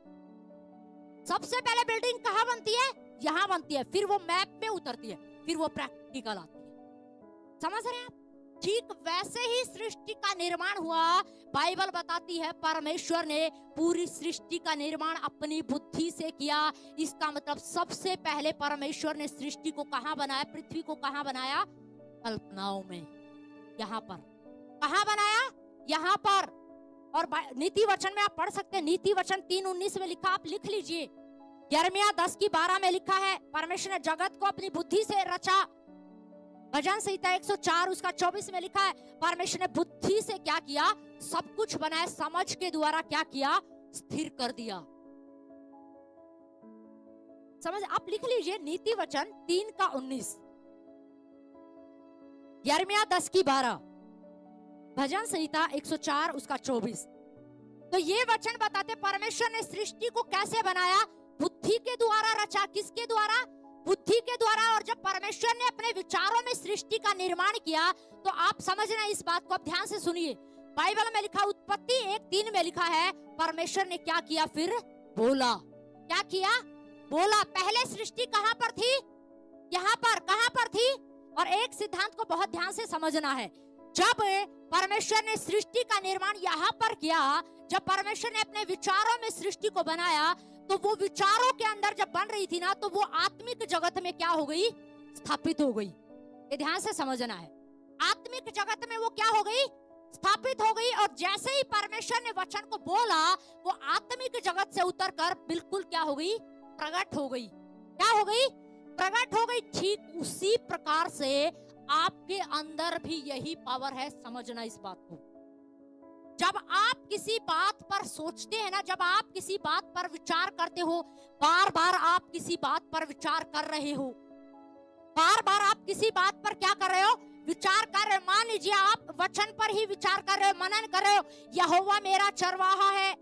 सबसे पहले बिल्डिंग कहाँ बनती है? यहाँ बनती है, फिर वो मैप में उतरती है, फिर वो प्रैक्टिकल आती है। समझ रहे हैं आप? ठीक वैसे ही सृष्टि का निर्माण हुआ। बाइबल बताती है परमेश्वर ने पूरी सृष्टि का निर्माण अपनी बुद्धि से किया। इसका मतलब सबसे पहले परमेश्वर ने सृष्टि को कहाँ बनाया? पृथ्वी को कहाँ बनाया? कल्पनाओं में। यहाँ पर कहाँ बनाया? यहाँ पर। और नीति वचन में आप पढ़ सकते हैं, नीति वचन 3:19 में लिखा, आप लिख लीजिए। यिर्मयाह 10:12 में लिखा है, परमेश्वर ने जगत को अपनी बुद्धि से रचा। भजन संहिता 104 उसका 24 में लिखा है, परमेश्वर ने बुद्धि से क्या किया? सब कुछ बनाया, समझ के द्वारा क्या किया? स्थिर कर दिया। समझ? आप लिख लीजिए नीति वचन 3:19, यिर्मयाह 10:12, भजन संहिता 104 उसका 24। तो ये वचन बताते परमेश्वर ने सृष्टि को कैसे बनाया? बुद्धि के द्वारा रचा। किसके द्वारा? बुद्धि के द्वारा। और जब परमेश्वर ने अपने विचारों में सृष्टि का निर्माण किया, तो आप समझना इस बात को, आप ध्यान से सुनिए। बाइबल में लिखा, उत्पत्ति 1:3 में लिखा है, परमेश्वर ने क्या किया? फिर बोला। क्या किया? बोला। पहले सृष्टि कहां पर थी? यहाँ पर। कहां पर थी? और एक सिद्धांत को बहुत ध्यान से समझना है। जब परमेश्वर ने सृष्टि का निर्माण यहाँ पर किया, जब परमेश्वर ने अपने विचारों में सृष्टि को बनाया, तो वो विचारों के अंदर जब बन रही थी ना, तो वो आत्मिक जगत में क्या हो गई? स्थापित हो गई। ये ध्यान से समझना है। आत्मिक जगत में वो क्या हो गई? स्थापित हो गई। और जैसे ही परमेश्वर ने वचन को बोला, वो आत्मिक जगत से उतरकर बिल्कुल क्या हो गई? प्रकट हो गई। क्या हो गई? प्रकट हो गई। ठीक उसी प्रकार से आपके अंदर भी यही पावर है। समझना इस बात को। जब आप किसी बात पर सोचते हैं ना, जब आप किसी बात पर विचार करते हो, बार बार आप किसी बात पर विचार कर रहे हो, बार बार आप किसी बात पर क्या कर रहे हो? विचार कर रहे हो। मान लीजिए आप वचन पर ही विचार कर रहे हो, मनन कर रहे हो, यहोवा मेरा चरवाहा है,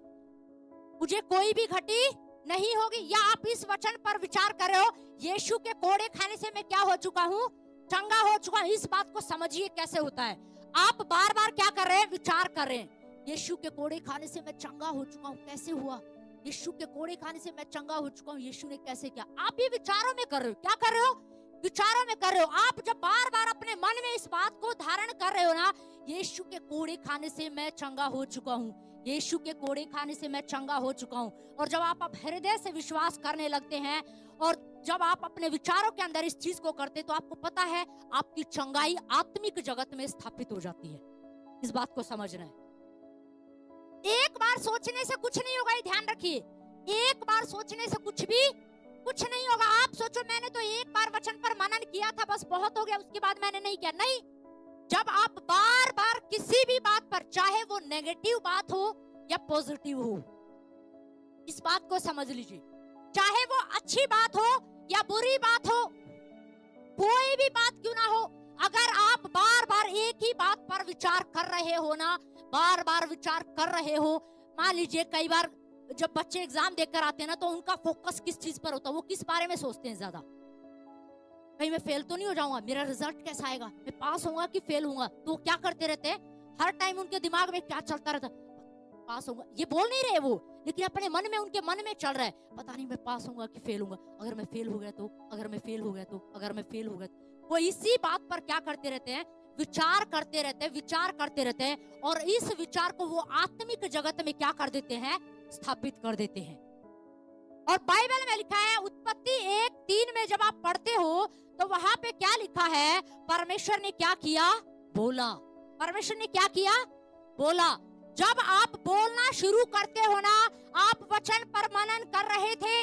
मुझे कोई भी घटी नहीं होगी। या आप इस वचन पर विचार कर रहे हो, यीशु के कोड़े खाने से मैं क्या हो चुका हूँ? चंगा हो चुका हूँ। इस बात को समझिए कैसे होता है। आप बार बार क्या कर रहे हैं? विचार कर रहे हैं, यीशु के कोड़े खाने से मैं चंगा हो चुका हूँ। कैसे हुआ? यीशु के कोड़े खाने से मैं चंगा हो चुका हूँ। यीशु ने कैसे किया? आप ये विचारों में कर रहे हो। क्या कर रहे हो? विचारों में कर रहे हो। आप जब बार बार अपने मन में इस बात को धारण कर रहे हो ना, यीशु के कोड़े खाने से मैं चंगा हो चुका हूँ, यीशु के कोड़े खाने से मैं चंगा हो चुका हूँ। और जब आप हृदय से विश्वास करने लगते हैं, और जब आप अपने विचारों के अंदर इस चीज को करते, तो आपको पता है आपकी चंगाई आत्मिक जगत में स्थापित हो जाती है। इस बात को समझना है। एक बार सोचने से कुछ नहीं होगा, ये ध्यान रखिए। एक बार सोचने से कुछ नहीं होगा। आप सोचो मैंने तो एक बार वचन पर मनन किया था, बस बहुत हो गया, उसके बाद मैंने नहीं किया। नहीं, जब आप बार बार किसी भी बात पर, चाहे वो नेगेटिव बात हो या पॉजिटिव हो, इस बात को समझ लीजिए। चाहे वो अच्छी बात हो या बुरी बात हो, कोई भी बात क्यों ना हो, अगर आप बार बार एक ही बात पर विचार कर रहे हो ना, बार बार विचार कर रहे हो। मान लीजिए कई बार जब बच्चे एग्जाम देकर आते हैं ना, तो उनका फोकस किस चीज पर होता है? वो किस बारे में सोचते हैं ज्यादा? कहीं मैं फेल तो नहीं हो जाऊंगा, मेरा रिजल्ट कैसा आएगा, मैं पास होऊंगा कि फेल होऊंगा। तो क्या करते रहते हैं? हर टाइम उनके दिमाग में क्या चलता रहता? पास होऊंगा। ये बोल नहीं रहे वो, लेकिन अपने मन में, उनके मन में चल रहा है, पता नहीं मैं पास होऊंगा कि फेल होऊंगा, अगर मैं फेल हो गया तो, अगर मैं फेल हो गया तो, अगर मैं फेल हो गया तो। वो इसी बात पर क्या करते रहते हैं? विचार करते रहते हैं, विचार करते रहते हैं। और इस विचार को वो आत्मिक जगत में क्या कर देते हैं? स्थापित कर देते हैं। और बाइबल में लिखा है, उत्पत्ति 1:3 में जब आप पढ़ते हो, तो वहां पे क्या लिखा है? परमेश्वर ने क्या किया? बोला। परमेश्वर ने क्या किया? बोला। जब आप बोलना शुरू करते हो ना, आप वचन पर मनन कर रहे थे।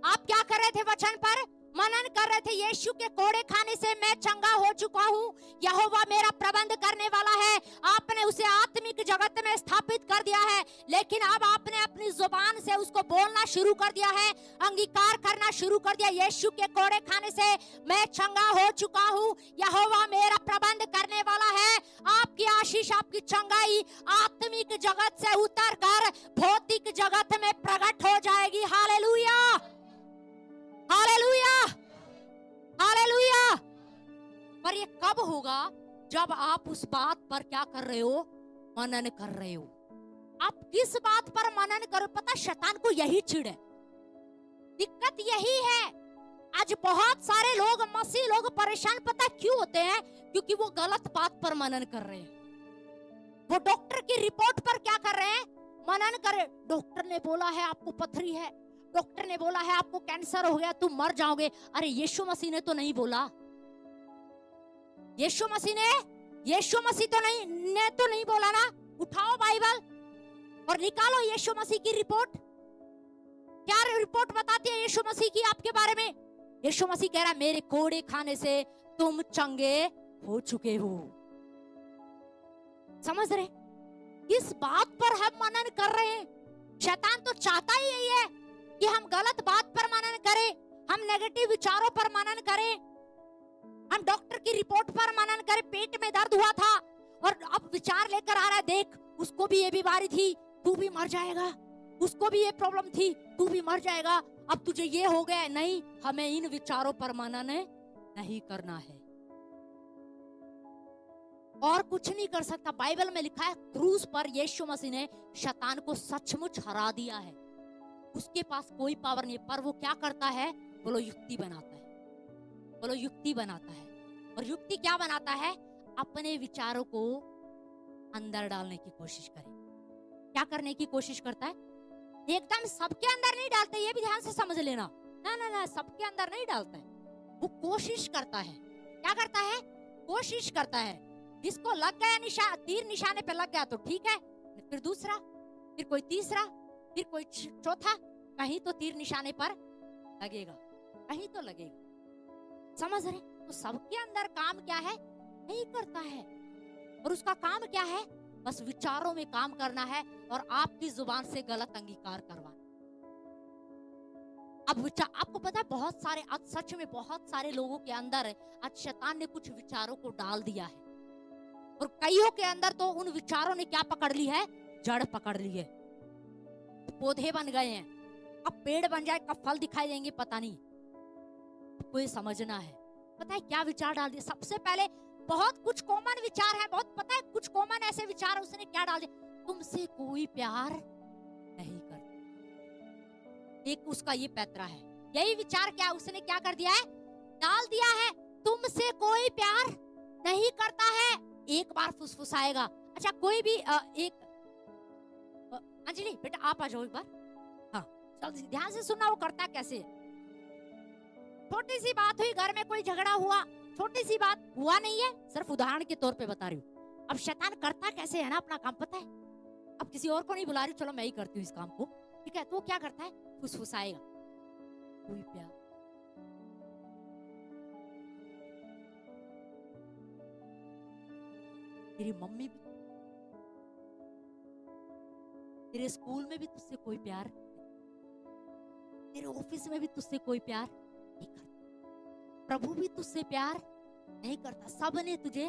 आप क्या कर रहे थे? वचन पर मनन कर रहे थे, यीशु के कोड़े खाने से मैं चंगा हो चुका हूँ, यहोवा मेरा प्रबंध करने वाला है। आपने उसे आत्मिक जगत में स्थापित कर दिया है, लेकिन अब आपने अपनी जुबान से उसको बोलना शुरू कर दिया है, अंगीकार करना शुरू कर दिया। यीशु के कोड़े खाने से मैं चंगा हो चुका हूँ, यहोवा मेरा प्रबंध करने वाला है। आपकी आशीष, आपकी चंगाई आत्मिक जगत से उतर कर भौतिक जगत में प्रकट हो जाएगी। Hallelujah, hallelujah, hallelujah. पर ये कब होगा? जब आप उस बात पर क्या कर रहे हो? मनन कर रहे हो। आप किस बात पर मनन करो? पता, शैतान को यही चिढ़ है, दिक्कत यही है। आज बहुत सारे लोग, मसीह लोग परेशान पता क्यों होते हैं? क्योंकि वो गलत बात पर मनन कर रहे हैं। वो डॉक्टर की रिपोर्ट पर क्या कर रहे हैं? मनन कर रहे। डॉक्टर ने बोला है आपको पथरी है, डॉक्टर ने बोला है आपको कैंसर हो गया, तुम मर जाओगे। अरे यीशु मसीह ने तो नहीं बोला, यीशु मसीह तो नहीं बोला ना। उठाओ बाइबल और निकालो यीशु मसीह की रिपोर्ट। क्या रिपोर्ट बताती है यीशु मसीह की आपके बारे में? यीशु मसीह कह रहा है मेरे कोड़े खाने से तुम चंगे हो चुके हो। समझ रहे किस बात पर हम मनन कर रहे हैं? शैतान तो चाहता ही यही है कि हम गलत बात पर मनन करें, हम नेगेटिव विचारों पर मनन करें, हम डॉक्टर की रिपोर्ट पर मनन करें। पेट में दर्द हुआ था और अब विचार लेकर आ रहा है, देख उसको भी ये बीमारी थी, तू भी मर जाएगा, उसको भी ये प्रॉब्लम थी, तू भी मर जाएगा, अब तुझे ये हो गया। नहीं, हमें इन विचारों पर मनन नहीं करना है और कुछ नहीं कर सकता। बाइबल में लिखा है क्रूस पर यीशु मसीह ने शैतान को सचमुच हरा दिया है, उसके पास कोई पावर नहीं। पर वो क्या करता है? बोलो युक्ति बनाता है, बोलो युक्ति बनाता है। और युक्ति क्या बनाता है? अपने विचारों को अंदर डालने की कोशिश करे। क्या करने की कोशिश करता है? एकदम सबके अंदर नहीं डालता, ये भी ध्यान से समझ लेना। ना ना ना, सबके अंदर नहीं डालता है, वो कोशिश करता है। क्या करता है? कोशिश करता है। जिसको लग गया तीर निशाने पे लग गया तो ठीक है, फिर दूसरा, फिर कोई तीसरा, फिर कोई चौथा, कहीं तो तीर निशाने पर लगेगा, कहीं तो लगेगा। समझ रहे? तो सबके अंदर काम क्या है? नहीं करता है। और उसका काम क्या है? बस विचारों में काम करना है और आपकी जुबान से गलत अंगीकार करवाना। अब विचार, आपको पता है बहुत सारे, आज सच में बहुत सारे लोगों के अंदर आज शैतान ने कुछ विचारों को डाल दिया है और कईयों के अंदर तो उन विचारों ने क्या पकड़ ली है? जड़ पकड़ ली है, पौधे बन गए हैं। अब पेड़ बन जाए, कब फल दिखाई देंगे पता नहीं। कोई समझना है, पता है क्या विचार डाल दिया? सबसे पहले बहुत कुछ कॉमन विचार है, बहुत पता है कुछ कॉमन ऐसे विचार उसने क्या डाल दिया? तुमसे कोई प्यार नहीं करता। एक उसका ये पैतरा है, यही विचार क्या उसने क्या कर दिया है? डाल दिया है, तुमसे कोई प्यार नहीं करता है। एक बार फुसफुसाएगा। अच्छा कोई भी एक अंजलि बेटा आप आ जाओ एक बार। हाँ चल ध्यान से सुनना, वो करता कैसे है। छोटी सी बात हुई, घर में कोई झगड़ा हुआ, छोटी सी बात, हुआ नहीं है, सिर्फ उदाहरण के तौर पे बता रही हूँ। अब शैतान करता कैसे है ना अपना काम, पता है? अब किसी और को नहीं बुला रही, चलो मैं ही करती हूँ इस काम को, ठीक है? तो वो क्या करता है? फुसफुसाएगा, कोई प्यार, तेरी मम्मी भी, तेरे स्कूल में भी तुझसे कोई प्यार, तेरे ऑफिस में भी तुझसे कोई प्यार नहीं करता, प्रभु भी तुझसे प्यार नहीं करता, सबने तुझे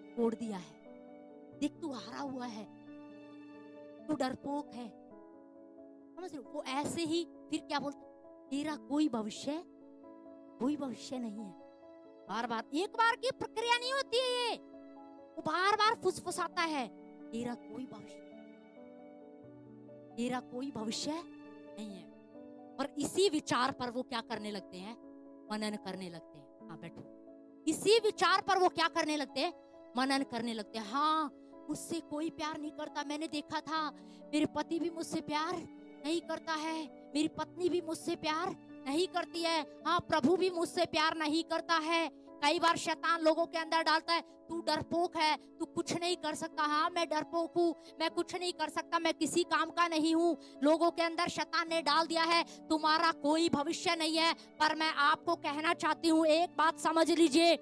छोड़ दिया है, देख तू हारा हुआ है, तू डरपोक है। समझ रहे? वो ऐसे ही फिर क्या बोलते? तेरा कोई भविष्य नहीं है। बार बार, एक बार की प्रक्रिया नहीं होती है ये, वो बार बार फुसफुसाता है, तेरा कोई भविष्य नहीं है। और इसी विचार पर वो क्या करने लगते हैं? मनन करने लगते हैं। हाँ बैठो। इसी विचार पर वो क्या करने लगते हैं? मनन करने लगते हैं। हाँ मुझसे कोई प्यार नहीं करता, मैंने देखा था, मेरे पति भी मुझसे प्यार नहीं करता है, मेरी पत्नी भी मुझसे प्यार नहीं करती है, हाँ प्रभु भी मुझसे प्यार नहीं करता है, कई बार शैतान लोगों के अंदर डालता है, तू डरपोक है, तू कुछ नहीं कर सकता। हाँ, मैं डरपोक हूँ, मैं कुछ नहीं कर सकता, मैं किसी काम का नहीं हूँ। लोगों के अंदर शैतान ने डाल दिया है तुम्हारा कोई भविष्य नहीं है। पर मैं आपको कहना चाहती हूँ, एक बात समझ लीजिए,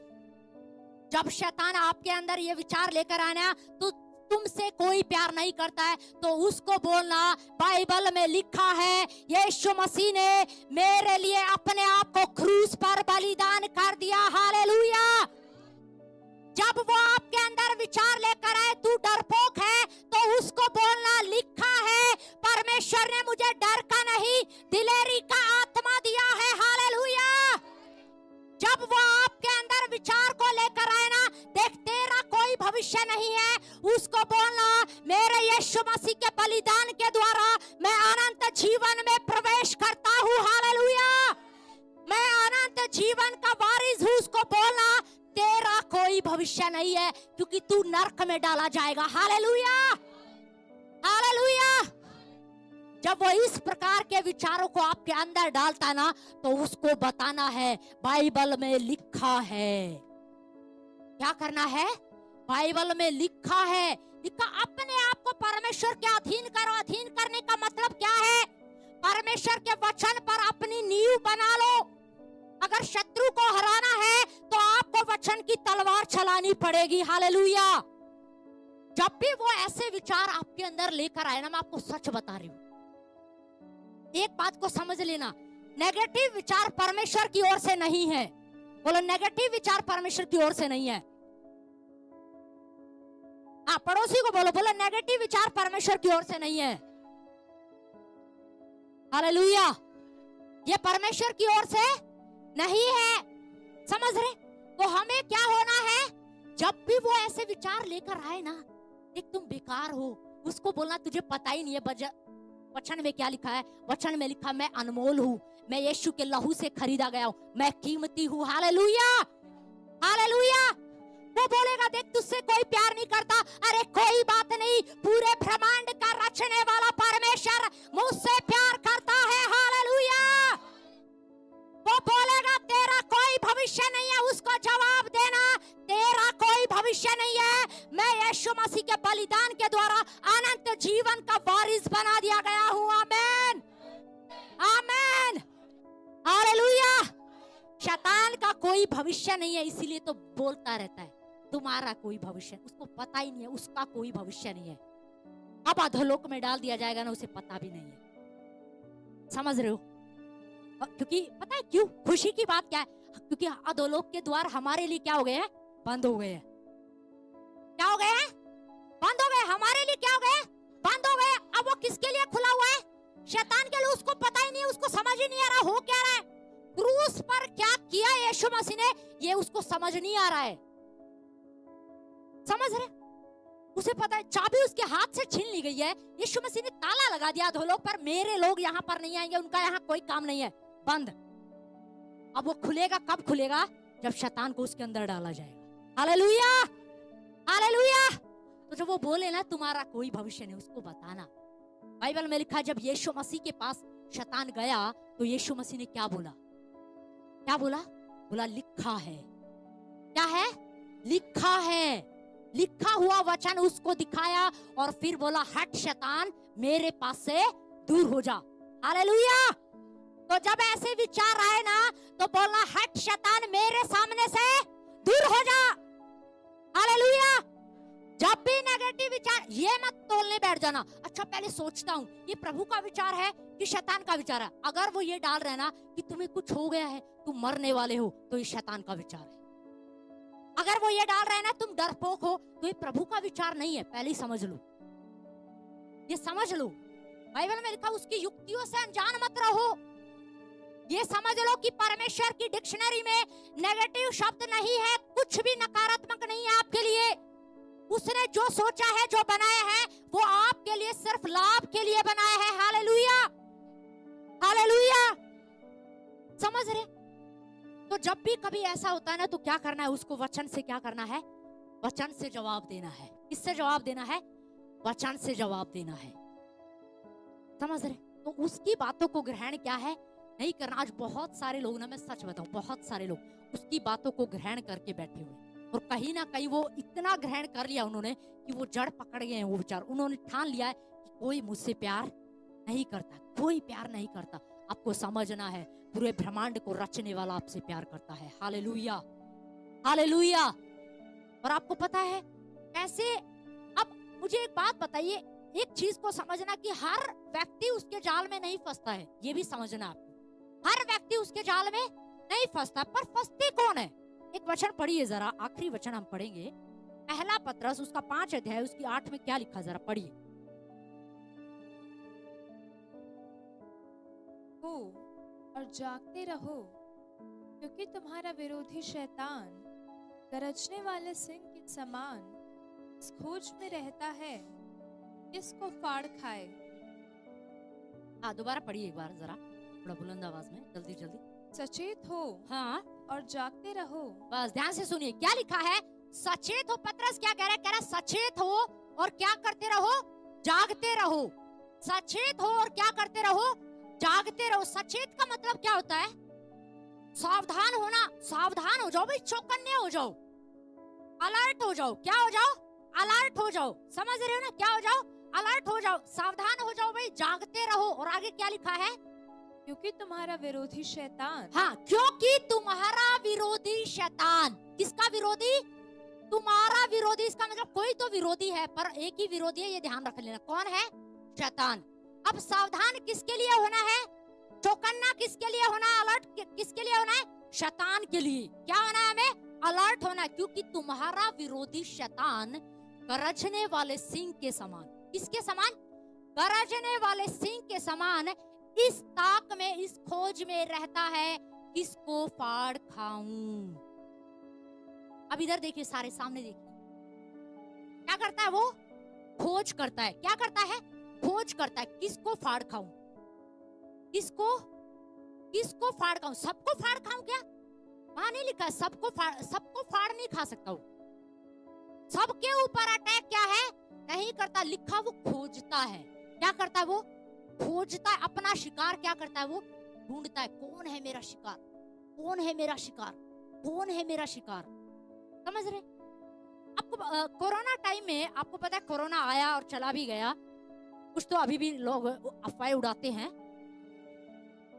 जब शैतान आपके अंदर ये विचार लेकर आना तो तुमसे कोई प्यार नहीं करता है, तो उसको बोलना बाइबल में लिखा है यीशु मसीह ने मेरे लिए अपने आप को क्रूस पर बलिदान कर दिया। हालेलुया। जब वो आपके अंदर विचार लेकर आए तू डरपोक है, तो उसको बोलना लिखा है परमेश्वर ने मुझे डर का नहीं दिलेरी का आत्मा दिया है। हालेलुया। जब वो आपके अंदर विचार को लेकर आए ना, देख तेरा कोई भविष्य नहीं है, उसको बोलना मेरे यीशु मसीह के बलिदान के द्वारा मैं अनंत जीवन में प्रवेश करता हूँ। हालेलुया। मैं अनंत जीवन का वारिस हूँ। उसको बोलना तेरा कोई भविष्य नहीं है, क्योंकि तू नरक में डाला जाएगा। हालेलुया। हालेलुया। जब वो इस प्रकार के विचारों को आपके अंदर डालता ना, तो उसको बताना है बाइबल में लिखा है। क्या करना है? बाइबल में लिखा है, लिखा अपने आप को परमेश्वर के अधीन करो। अधीन करने का मतलब क्या है? परमेश्वर के वचन पर अपनी नींव बना लो। अगर शत्रु को हराना है तो आपको वचन की तलवार चलानी पड़ेगी। हालेलुया। जब भी वो ऐसे विचार आपके अंदर लेकर आए ना, मैं आपको सच बता रही हूँ, एक बात को समझ लेना, नेगेटिव विचार परमेश्वर की ओर से नहीं है। बोलो, नेगेटिव विचार परमेश्वर की ओर से नहीं है। पड़ोसी को बोलो, बोलो नेगेटिव विचार परमेश्वर की ओर से नहीं है। हालेलुया। ये परमेश्वर की ओर से नहीं है। समझ रहे? तो हमें क्या होना है? जब भी वो ऐसे विचार लेकर आए ना, एक तुम बेकार हो, उसको बोलना तुझे पता ही नहीं है वचन में क्या लिखा है। वचन में लिखा मैं अनमोल हूँ, मैं यीशु के लहू से खरीदा गया हूँ, मैं कीमती हूँ। हालेलुया। हालेलुया। वो बोलेगा देख तुझसे कोई प्यार नहीं करता। अरे कोई बात नहीं, पूरे ब्रह्मांड का रचने वाला परमेश्वर मुझसे प्यार करता है। हालेलुया। वो बोलेगा तेरा कोई भविष्य नहीं है, उसको जवाब देना तेरा कोई भविष्य नहीं है, मैं यीशु मसीह के बलिदान के द्वारा अनंत जीवन का वारिस बना दिया गया हूँ। आमीन। आमीन। हालेलुया। शैतान का कोई भविष्य नहीं है, इसीलिए तो बोलता रहता है तुम्हारा कोई भविष्य। उसको पता ही नहीं है, उसका कोई भविष्य नहीं है। अब अधोलोक में डाल दिया जाएगा ना, उसे पता भी नहीं है। समझ रहे हो? क्योंकि पता है क्यों खुशी की बात क्या है? क्योंकि अधोलोक के द्वार हमारे लिए क्या हो गए हैं? बंद हो गए हैं। क्या हो गए हैं? बंद हो गए। हमारे लिए क्या हो गए? बंद हो गए। अब वो किसके लिए खुला हुआ है? शैतान के लिए। उसको पता ही नहीं है, उसको समझ ही नहीं आ रहा हो क्या रहा है। क्रूस पर क्या किया यीशु मसीह ने, ये उसको समझ नहीं आ रहा है। समझ रहे? उसे पता है चाबी उसके हाथ से छीन ली गई है। यीशु मसीह ने ताला लगा दिया अधोलोक पर, मेरे लोग यहाँ पर नहीं आएंगे, उनका यहाँ कोई काम नहीं है, बंद। अब वो खुलेगा, कब खुलेगा? जब शैतान को उसके अंदर डाला जाएगा। हालेलुया। हालेलुया। तो जब वो बोले ना तुम्हारा कोई भविष्य नहीं, उसको बताना। बाइबल में लिखा है जब यीशु मसीह के पास शैतान गया तो यीशु मसीह ने क्या बोला? क्या बोला? बोला लिखा है। क्या है? लिखा है। लिखा हुआ वचन उसको दिखाया और फिर बोला हट शैतान मेरे पास से दूर हो जा। हालेलुया। तो जब ऐसे विचार आए ना तो बोलना हट शैतान मेरे सामने से दूर हो जा। हालेलुया। जब भी नेगेटिव विचार, ये मत तोलने बैठ जाना, अच्छा पहले सोचता हूँ ये प्रभु का विचार है कि शैतान का विचार है। अगर वो ये डाल रहे ना कि तुम्हें कुछ हो गया है, तुम मरने वाले हो, तो ये शैतान का विचार है। अगर वो ये डाल रहे हैं ना तुम डरपोक हो, तो ये प्रभु का विचार नहीं है। पहले ही समझ लो, ये समझ लो। बाइबल में लिखा उसकी युक्तियों से अनजान मत रहो। ये समझ लो कि परमेश्वर की डिक्शनरी में नेगेटिव शब्द नहीं है, कुछ भी नकारात्मक नहीं है आपके लिए। उसने जो सोचा है, जो बनाया है, वो आपके लिए सिर्फ लाभ के लिए बनाया है। हालेलुया। हालेलुया। समझ रहे? तो जब भी कभी ऐसा होता है ना तो क्या करना है? उसको वचन से क्या करना है? वचन से जवाब देना है। किससे जवाब देना है? वचन से जवाब देना है। समझ रहे? तो उसकी बातों को ग्रहण क्या है? नहीं करना। आज बहुत सारे लोग ना, मैं सच बताऊं, बहुत सारे लोग उसकी बातों को ग्रहण करके बैठे हुए, और कहीं ना कहीं वो इतना ग्रहण कर लिया उन्होंने कि वो जड़ पकड़ गए हैं वो विचार। उन्होंने ठान लिया है कि कोई मुझसे प्यार नहीं करता, कोई प्यार नहीं करता। आपको समझना है, पूरे ब्रह्मांड को रचने वाला आपसे प्यार करता है। Hallelujah, hallelujah. और आपको पता है कैसे? अब मुझे एक बात बताइए, एक चीज को समझना कि हर व्यक्ति उसके जाल में नहीं फंसता है, ये भी समझना आपको। हर व्यक्ति उसके जाल में नहीं फंसता, पर फंसते कौन है? एक वचन पढ़िए जरा, आखिरी वचन हम पढ़ेंगे, पहला पतरस उसका 5 अध्याय उसकी 8 में क्या लिखा, जरा पढ़िए। हो और जागते रहो, क्योंकि तुम्हारा विरोधी शैतान गरजने वाले सिंह के समान इस खोज में रहता है, इसको फाड़ खाए। हाँ, दोबारा पढ़िए एक बार जरा, थोड़ा बुलंद आवाज में, जल्दी जल्दी। सचेत हो हाँ, और जागते रहो। बस ध्यान से सुनिए, क्या लिखा है? सचेत हो। पतरस क्या कह रहा है? कह रहा है सचेत हो और क्या करते रहो? जागते रहो। सचेत हो और क्या करते रहो? जागते रहो। सचेत का मतलब क्या होता है? सावधान होना। सावधान हो जाओ भाई, चौकन्ने हो जाओ, अलर्ट हो जाओ। क्या हो जाओ? अलर्ट हो जाओ। समझ रहे हो ना? क्या हो जाओ? अलर्ट हो जाओ, सावधान हो जाओ भाई, जागते रहो। और आगे क्या लिखा है? क्योंकि तुम्हारा विरोधी शैतान। हाँ, क्योंकि तुम्हारा विरोधी शैतान। किसका विरोधी? तुम्हारा विरोधी। इसका मतलब कोई तो विरोधी है, पर एक ही विरोधी है, ये ध्यान रख लेना। कौन है? शैतान। अब सावधान किसके लिए होना है? चौकन्ना किसके लिए होना है? अलर्ट किसके लिए होना है? शैतान के लिए। क्या होना है? हमें अलर्ट होना है, क्योंकि तुम्हारा विरोधी शैतान गरजने वाले सिंह के समान। किसके समान? गरजने वाले सिंह के समान इस ताक में, इस खोज में रहता है, किसको फाड़ खाऊं। अब इधर देखिए, सारे सामने देखिए, क्या करता है वो? खोज करता है। क्या करता है? खोज करता है। किसको फाड़ खाऊं? किसको? किसको फाड़ खाऊं? सबको फाड़ खाऊं क्या? वहां नहीं लिखा है सबको फाड़ नहीं खा सकता हूं। सबके ऊपर अटैक क्या है? नहीं करता। लिखा वो खोजता है। क्या करता है वो? खोजता है। अपना शिकार क्या करता है वो? ढूंढता है। कौन है मेरा शिकार? कौन है मेरा शिकार? कौन है मेरा शिकार? समझ रहे? आपको कोरोना टाइम में, आपको पता है कोरोना आया और चला भी गया, कुछ तो अभी भी लोग अफवाहें उड़ाते हैं।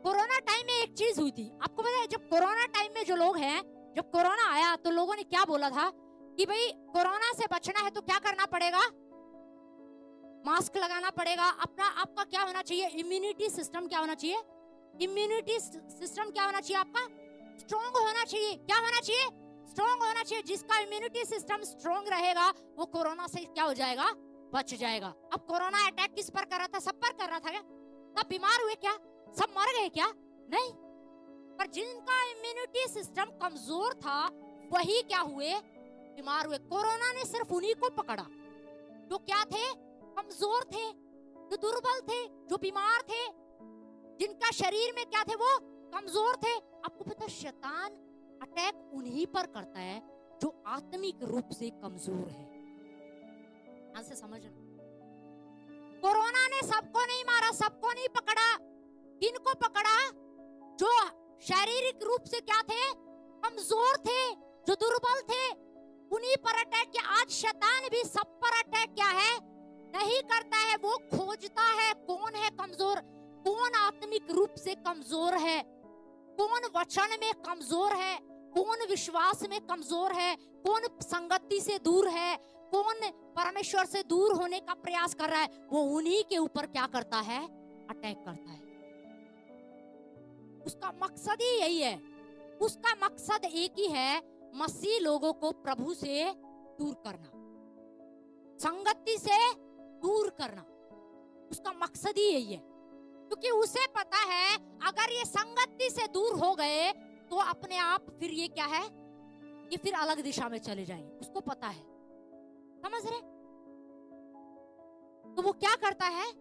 कोरोना टाइम में एक चीज हुई थी, आपको पता है, जब कोरोना टाइम में जो लोग हैं, जब कोरोना आया तो लोगों ने क्या बोला था कि भाई कोरोना से बचना है तो क्या करना पड़ेगा? मास्क लगाना पड़ेगा। आपका क्या होना चाहिए? इम्यूनिटी सिस्टम क्या होना चाहिए? इम्यूनिटी सिस्टम क्या होना चाहिए? आपका स्ट्रॉन्ग होना चाहिए। क्या होना चाहिए? स्ट्रॉन्ग होना चाहिए। जिसका इम्यूनिटी सिस्टम स्ट्रॉन्ग रहेगा वो कोरोना से क्या हो जाएगा? बच जाएगा। अब कोरोना अटैक किस पर कर रहा था? सब पर कर रहा था क्या? सब बीमार हुए क्या? सब मर गए क्या? नहीं। पर जिनका इम्यूनिटी सिस्टम कमजोर था वही क्या हुए? बीमार हुए। कोरोना ने सिर्फ उन्हीं को पकड़ा जो क्या थे? कमजोर थे, जो दुर्बल थे, जो बीमार थे, जिनका शरीर में क्या थे? वो कमजोर थे। आपको पता, शैतान अटैक उन्हीं पर करता है जो आत्मिक रूप से कमजोर है। ध्यान से समझना, कोरोना ने सबको नहीं मारा, सबको नहीं पकड़ा। किनको पकड़ा? जो शारीरिक रूप से क्या थे? कमजोर थे, जो दुर्बल थे, उन्हीं पर अटैक किया। आज शैतान भी सब पर अटैक क्या है? नहीं करता है। वो खोजता है कौन है कमजोर, कौन आत्मिक रूप से कमजोर है, कौन वचन में कमजोर है, कौन विश्वास में कमजोर है, कौन संगति से दूर है, कौन परमेश्वर से दूर होने का प्रयास कर रहा है। वो उन्हीं के ऊपर क्या करता है? अटैक करता है। उसका मकसद ही यही है। उसका मकसद एक ही है, मसीह लोगों को प्रभु से दूर करना, संगति से दूर करना। उसका मकसद ही यही है, क्योंकि उसे पता है अगर ये संगति से दूर हो गए तो अपने आप फिर ये क्या है? ये फिर अलग दिशा में चले जाएंगे। उसको पता है। समझ रहे? तो वो क्या करता है?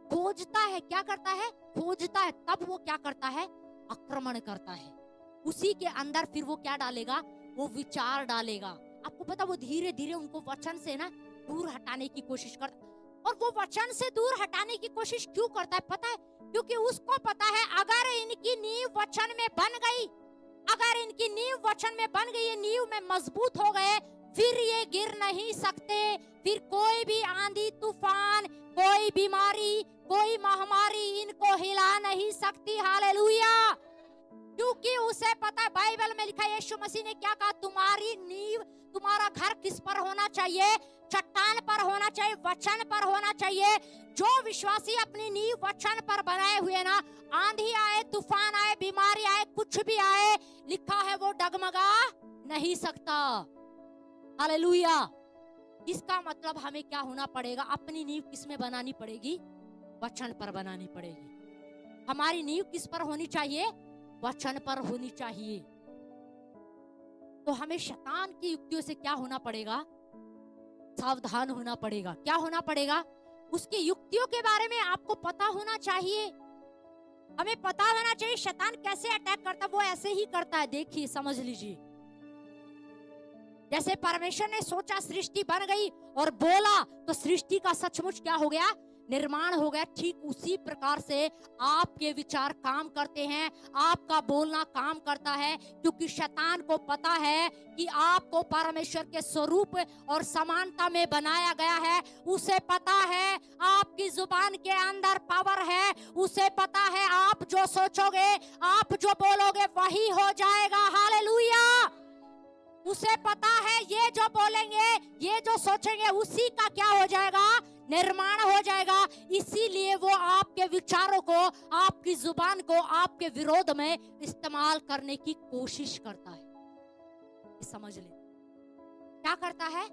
खोजता है। क्या करता है? खोजता है। तब वो क्या करता है? आक्रमण करता है। उसी के अंदर फिर वो क्या डालेगा? वो विचार डालेगा। आपको पता, वो धीरे धीरे उनको वचन से ना दूर हटाने की कोशिश करता। और वो वचन से दूर हटाने की कोशिश क्यों करता है पता है? क्योंकि उसको पता है अगर इनकी नींव वचन में बन गई, अगर इनकी नींव वचन में बन गई, ये नींव में मजबूत हो गए, फिर ये गिर नहीं सकते। फिर कोई भी आंधी तूफान, कोई बीमारी, कोई महामारी इनको हिला नहीं सकती। हालेलुया। क्योंकि उसे पता है, बाइबल में लिखा है, यीशु मसीह ने क्या कहा, तुम्हारी नींव, तुम्हारा घर किस पर होना चाहिए? चट्टान पर होना चाहिए, वचन पर होना चाहिए। जो विश्वासी अपनी नींव वचन पर बनाए हुए ना, आंधी आए, तूफान आए, बीमारी आए, कुछ भी आए, लिखा है वो डगमगा नहीं सकता। हालेलुया। इसका मतलब हमें क्या होना पड़ेगा? अपनी नींव किस में बनानी पड़ेगी? वचन पर बनानी पड़ेगी। हमारी नींव किस पर होनी चाहिए? वचन पर होनी चाहिए। तो हमें शैतान की युक्तियों से क्या होना पड़ेगा? सावधान होना पड़ेगा। क्या होना पड़ेगा? उसकी युक्तियों के बारे में आपको पता होना चाहिए। हमें पता होना चाहिए शैतान कैसे अटैक करता, वो ऐसे ही करता है। देखिए, समझ लीजिए, जैसे परमेश्वर ने सोचा सृष्टि बन गई और बोला तो सृष्टि का सचमुच क्या हो गया? निर्माण हो गया। ठीक उसी प्रकार से आपके विचार काम करते हैं, आपका बोलना काम करता है, क्योंकि शैतान को पता है कि आपको परमेश्वर के स्वरूप और समानता में बनाया गया है। उसे पता है आपकी जुबान के अंदर पावर है। उसे पता है आप जो सोचोगे, आप जो बोलोगे वही हो जाएगा। हालेलुया। उसे पता है ये जो बोलेंगे, ये जो सोचेंगे, उसी का क्या हो जाएगा? निर्माण हो जाएगा। इसीलिए वो आपके विचारों को, आपकी जुबान को आपके विरोध में इस्तेमाल करने की कोशिश करता है। समझ ले, क्या करता है?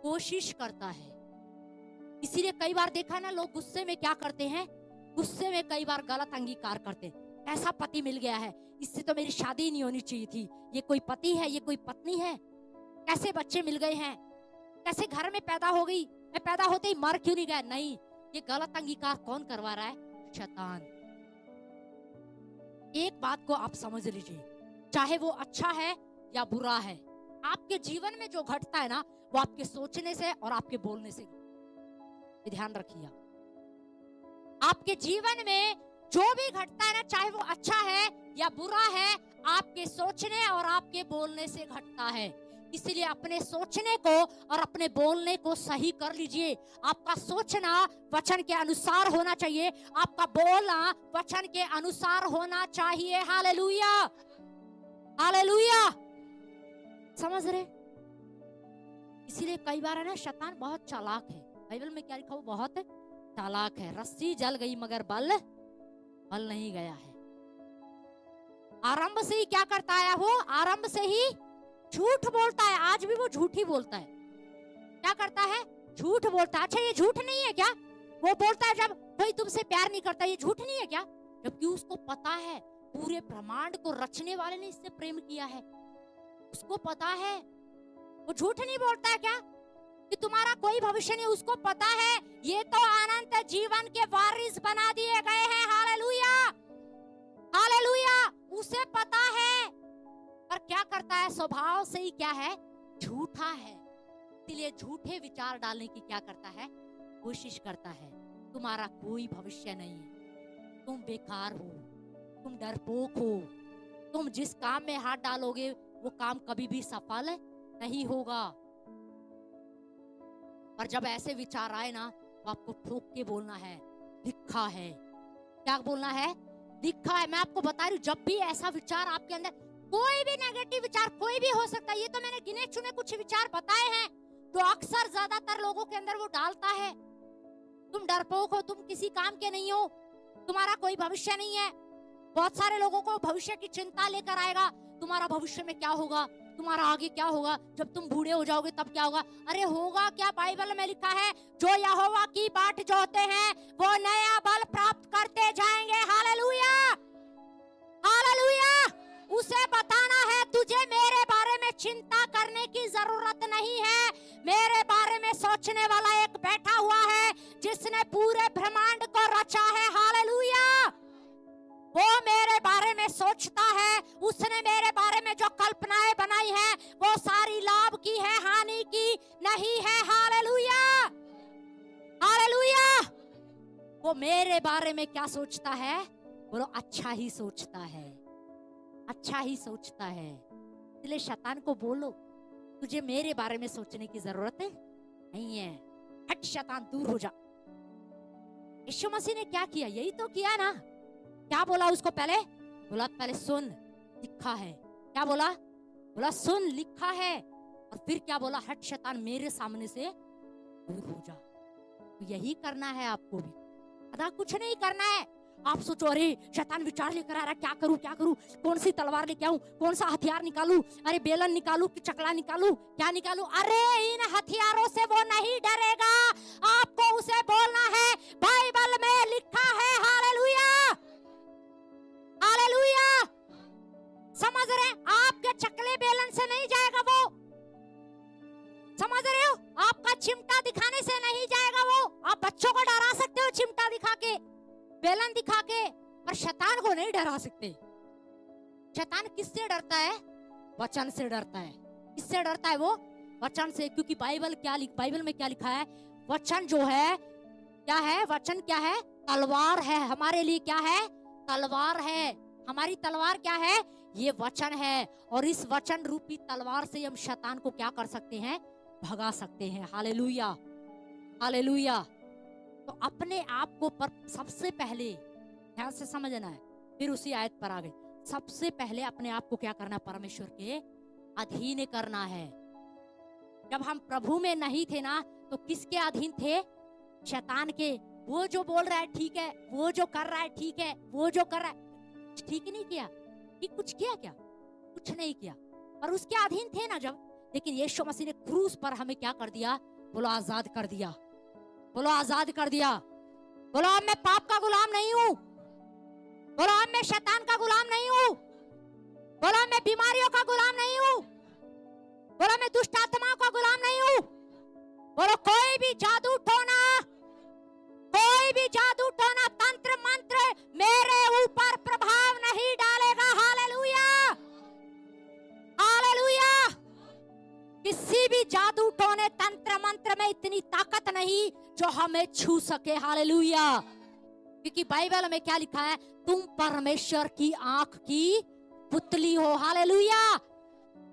कोशिश करता है। इसीलिए कई बार देखा ना, लोग गुस्से में क्या करते हैं? गुस्से में कई बार गलत अंगीकार करते हैं। ऐसा पति मिल गया है, इससे तो मेरी शादी नहीं होनी चाहिए थी। ये कोई पति है, ये कोई पत्नी है? कैसे बच्चे मिल गए हैं? कैसे घर में पैदा हो गई? मैं पैदा होते ही मर क्यों नहीं गया? नहीं, ये गलत अंगीकार कौन करवा रहा है? शैतान। एक बात को आप समझ लीजिए, चाहे वो अच्छा है या बुरा है, आपके जीवन में जो घटता है ना, वो आपके सोचने से और आपके बोलने से। ध्यान रखिए, आपके जीवन में जो भी घटता है ना, चाहे वो अच्छा है या बुरा है, आपके सोचने और आपके बोलने से घटता है। इसलिए अपने सोचने को और अपने बोलने को सही कर लीजिए। आपका सोचना वचन के अनुसार होना चाहिए, आपका बोलना वचन के अनुसार होना चाहिए। Hallelujah, hallelujah. समझ रहे? इसीलिए कई बार है ना, शैतान बहुत चालाक है। बाइबल में क्या लिखा? वो बहुत चालाक है। रस्सी जल गई मगर बल नहीं गया है। आरंभ से ही क्या करता है? वो आरंभ से ही झूठ बोलता है। आज भी वो झूठ ही बोलता है। क्या करता है? झूठ बोलता है। अच्छा, ये झूठ नहीं है क्या? वो बोलता है जब कोई तुमसे प्यार नहीं करता, ये झूठ नहीं है क्या? जबकि उसको पता है पूरे ब्रह्मांड को रचने वाले ने इससे प्रेम किया है। उसको पता है। वो झूठ नहीं बोलता है क्या कि तुम्हारा कोई भविष्य नहीं? उसको पता है ये तो अनंत जीवन के वारिस बना दिए गए हैं। Hallelujah, hallelujah. उसे पता है, पर क्या करता है? स्वभाव से ही क्या है? झूठा है। इसलिए झूठे विचार डालने की क्या करता है? कोशिश करता है। तुम्हारा कोई भविष्य नहीं है, तुम बेकार हो, तुम डरपोक हो, तुम जिस काम में हाथ डालोगे वो काम कभी भी सफल नहीं होगा। और जब ऐसे विचार आए ना, तो आपको ठोक के बोलना है, लिखा है। क्या बोलना है? लिखा है। मैं आपको बता रही हूँ, जब भी ऐसा विचार आपके अंदर, कोई भी नेगेटिव विचार कोई भी हो सकता है, ये तो मैंने गिने चुने कुछ विचार बताए हैं तो अक्सर ज्यादातर लोगों के अंदर वो डालता है। तुम डरपोक हो, तुम किसी काम के नहीं हो, तुम्हारा कोई भविष्य नहीं है। बहुत सारे लोगों को भविष्य की चिंता लेकर आएगा। तुम्हारा भविष्य में क्या होगा, तुम्हारा आगे क्या होगा, जब तुम बूढ़े हो जाओगे तब क्या होगा? अरे होगा क्या? बाइबल में लिखा है, जो यहोवा की बाट जोहते हैं वो नया बल प्राप्त करते जाएंगे। Hallelujah, hallelujah. उसे बताना है तुझे मेरे बारे में चिंता करने की जरूरत नहीं है। मेरे बारे में सोचने वाला एक बैठा हुआ है जिसने पूरे ब्रह्मांड को रचा है। हालेलुया। वो मेरे बारे में सोचता है। उसने मेरे बारे में जो कल्पनाएं बनाई है वो सारी लाभ की है, हानि की नहीं है। Hallelujah, hallelujah. वो मेरे बारे में क्या सोचता है? वो अच्छा ही सोचता है। अच्छा ही सोचता है। इसलिए शैतान को बोलो तुझे मेरे बारे में सोचने की जरूरत नहीं है, हट शैतान दूर हो जा। यीशु मसीह ने क्या किया? यही तो किया ना। क्या बोला उसको? बोला पहले सुन लिखा है। क्या बोला? सुन लिखा है। और फिर क्या बोला? हट शैतान मेरे सामने से दूर हो जा। तो यही करना है आपको भी, अदा कुछ नहीं करना है। आप सोचो अरे शैतान विचार लेकर आ रहा है, क्या करूं, कौन सी तलवार लेके आऊं, कौन सा हथियार निकालूं, अरे बेलन निकालूं कि चकला निकालूं, क्या निकालूं? अरे इन हथियारों से वो नहीं डरेगा। आपको उसे बोलना है बाइबल में लिखा है। Hallelujah, hallelujah. समझ रहे? आपके चकले बेलन से नहीं जाएगा वो। समझ रहे हो? आपका चिमटा दिखाने से नहीं जाएगा वो। आप बच्चों को डरा सकते हो चिमटा दिखा के, बेलन दिखा के, पर शैतान को नहीं डरा सकते। शैतान किससे डरता है? वचन से डरता है। किससे डरता है वो? वचन से। क्योंकि बाइबल में क्या लिखा है? वचन जो है क्या है? वचन क्या है? तलवार है हमारे लिए। क्या है? तलवार है। हमारी तलवार क्या है? ये वचन है। और इस वचन रूपी तलवार से हम शैतान को क्या कर सकते हैं? भगा सकते हैं। Hallelujah, hallelujah. तो अपने आप को पर सबसे पहले ध्यान से समझना है, फिर उसी आयत पर आ गए। सबसे पहले अपने आप को क्या करना? परमेश्वर के अधीन करना है। जब हम प्रभु में नहीं थे ना, तो किसके अधीन थे? शैतान के। वो जो बोल रहा है ठीक है, वो जो कर रहा है ठीक है, वो जो कर रहा है ठीक नहीं किया कि कुछ किया? क्या कुछ नहीं किया, पर उसके अधीन थे ना जब। लेकिन यीशु मसीह ने क्रूस पर हमें क्या कर दिया? बोलो आजाद कर दिया। बोलो आजाद कर दिया। बोलो अब मैं पाप का गुलाम नहीं हूँ। बोलो अब मैं शैतान का गुलाम नहीं हूँ। बोलो मैं बीमारियों का गुलाम नहीं हूँ। बोलो मैं दुष्ट आत्माओं का गुलाम नहीं हूँ। बोलो कोई भी जादू टोना, कोई भी जादू टोना, तंत्र मंत्र मेरे ऊपर प्रभाव नहीं डालेगा। Hallelujah, hallelujah. किसी भी जादू टोने तंत्र मंत्र में इतनी ताकत नहीं जो हमें छू सके। हालेलुया। क्योंकि बाइबल में क्या लिखा है? तुम परमेश्वर की आंख की पुतली हो। हालेलुया।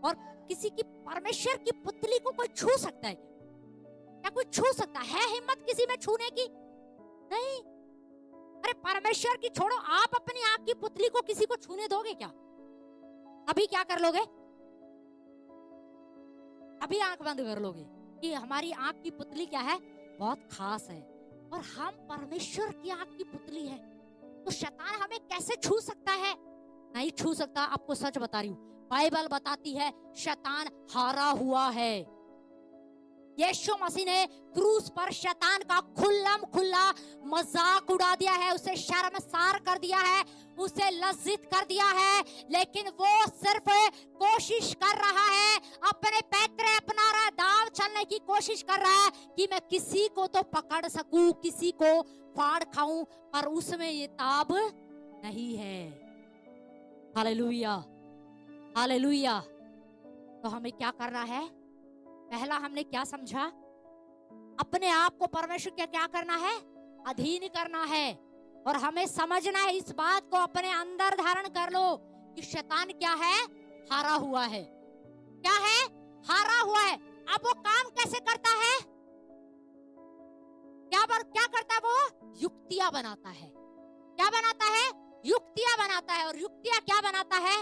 और किसी की परमेश्वर की पुतली को कोई छू सकता है क्या? कोई छू सकता है? हिम्मत किसी में छूने की नहीं। अरे परमेश्वर की छोड़ो, आप अपनी आंख की पुतली को किसी को छूने दोगे क्या? अभी क्या कर लोगे? अभी आंख बंद कर लोगे कि हमारी आंख की पुतली क्या है? बहुत खास है। और हम परमेश्वर की आंख की पुतली है, तो शैतान हमें कैसे छू सकता है? नहीं छू सकता। आपको सच बता रही हूँ, बाइबल बताती है शैतान हारा हुआ है। यीशु मसीह ने क्रूस पर शैतान का खुल्लम खुल्ला मजाक उड़ा दिया है, उसे शर्मसार कर दिया है, उसे लज्जित कर दिया है। लेकिन वो सिर्फ कोशिश कर रहा है, अपने पैतरे अपना रहा है, दाव चलने की कोशिश कर रहा है कि मैं किसी को तो पकड़ सकूं, किसी को फाड़ खाऊं, पर उसमें ये ताब नहीं है। Hallelujah, hallelujah. तो हमें क्या करना है? पहला हमने क्या समझा? अपने आप को परमेश्वर के क्या करना है? अधीन करना है। और हमें समझना है, इस बात को अपने अंदर धारण कर लो कि शैतान क्या है? हारा हुआ है। क्या है? हारा हुआ है। अब वो काम कैसे करता है? क्या करता है वो? युक्तियां बनाता है। क्या बनाता है? युक्तियां बनाता है। और युक्तियां क्या बनाता है?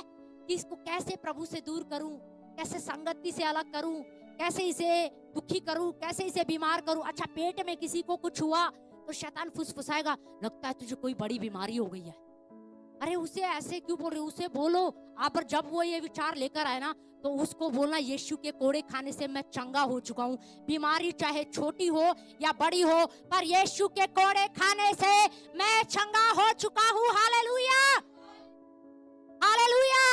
कि इसको कैसे प्रभु से दूर करूं, कैसे संगति से अलग करूं, कैसे इसे दुखी करूं, कैसे इसे बीमार करूं। अच्छा, पेट में किसी को कुछ हुआ तो शैतान फुसफुसाएगा, लगता है तुझे कोई बड़ी बीमारी हो गई है। अरे उसे ऐसे क्यों बोल रहे हो? उसे बोलो। आप जब वो ये विचार लेकर आए ना, तो उसको बोलना यीशु के कोड़े खाने से मैं चंगा हो चुका हूँ। बीमारी चाहे छोटी हो या बड़ी हो, पर यीशु के कोड़े खाने से मैं चंगा हो चुका हूँ। Hallelujah, hallelujah.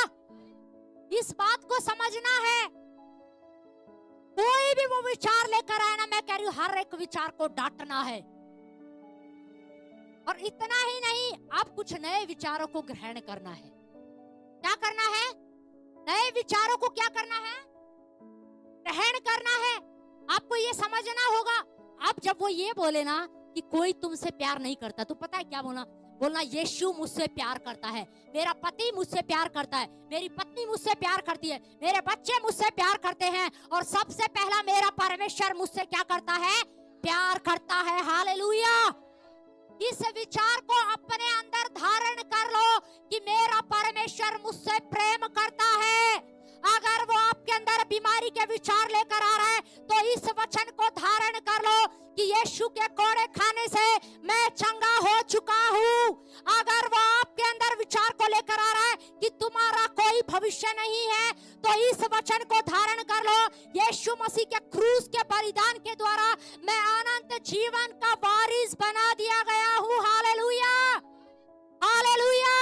इस बात को समझना है। कोई भी वो विचार लेकर आए ना, मैं कह रही हूँ हर एक विचार को डांटना है। और इतना ही नहीं, अब कुछ नए विचारों को ग्रहण करना है। क्या करना है? नए विचारों को क्या करना है? ग्रहण करना है। आपको ये समझना होगा। अब जब वो ये बोले ना कि कोई तुमसे प्यार नहीं करता, तो पता है क्या बोला? बोलना यीशु मुझसे प्यार करता है, मेरा पति मुझसे प्यार करता है, मेरी पत्नी मुझसे प्यार करती है, मेरे बच्चे मुझसे प्यार करते हैं, और सबसे पहला मेरा परमेश्वर मुझसे क्या करता है? प्यार करता है। हालेलुया। इस विचार को अपने अंदर धारण कर लो कि मेरा परमेश्वर मुझसे प्रेम करता है। अगर वो आपके अंदर बीमारी के विचार लेकर आ रहा है तो इस वचन को धारण कर लो कि यीशु के कोड़े खाने से मैं चंगा हो चुका हूँ। अगर वो आपके अंदर विचार को लेकर आ रहा है कि तुम्हारा कोई भविष्य नहीं है तो इस वचन को धारण कर लो, यीशु मसीह के क्रूस के बलिदान के द्वारा मैं अनंत जीवन का वारिस बना दिया गया हूँ। Hallelujah, hallelujah.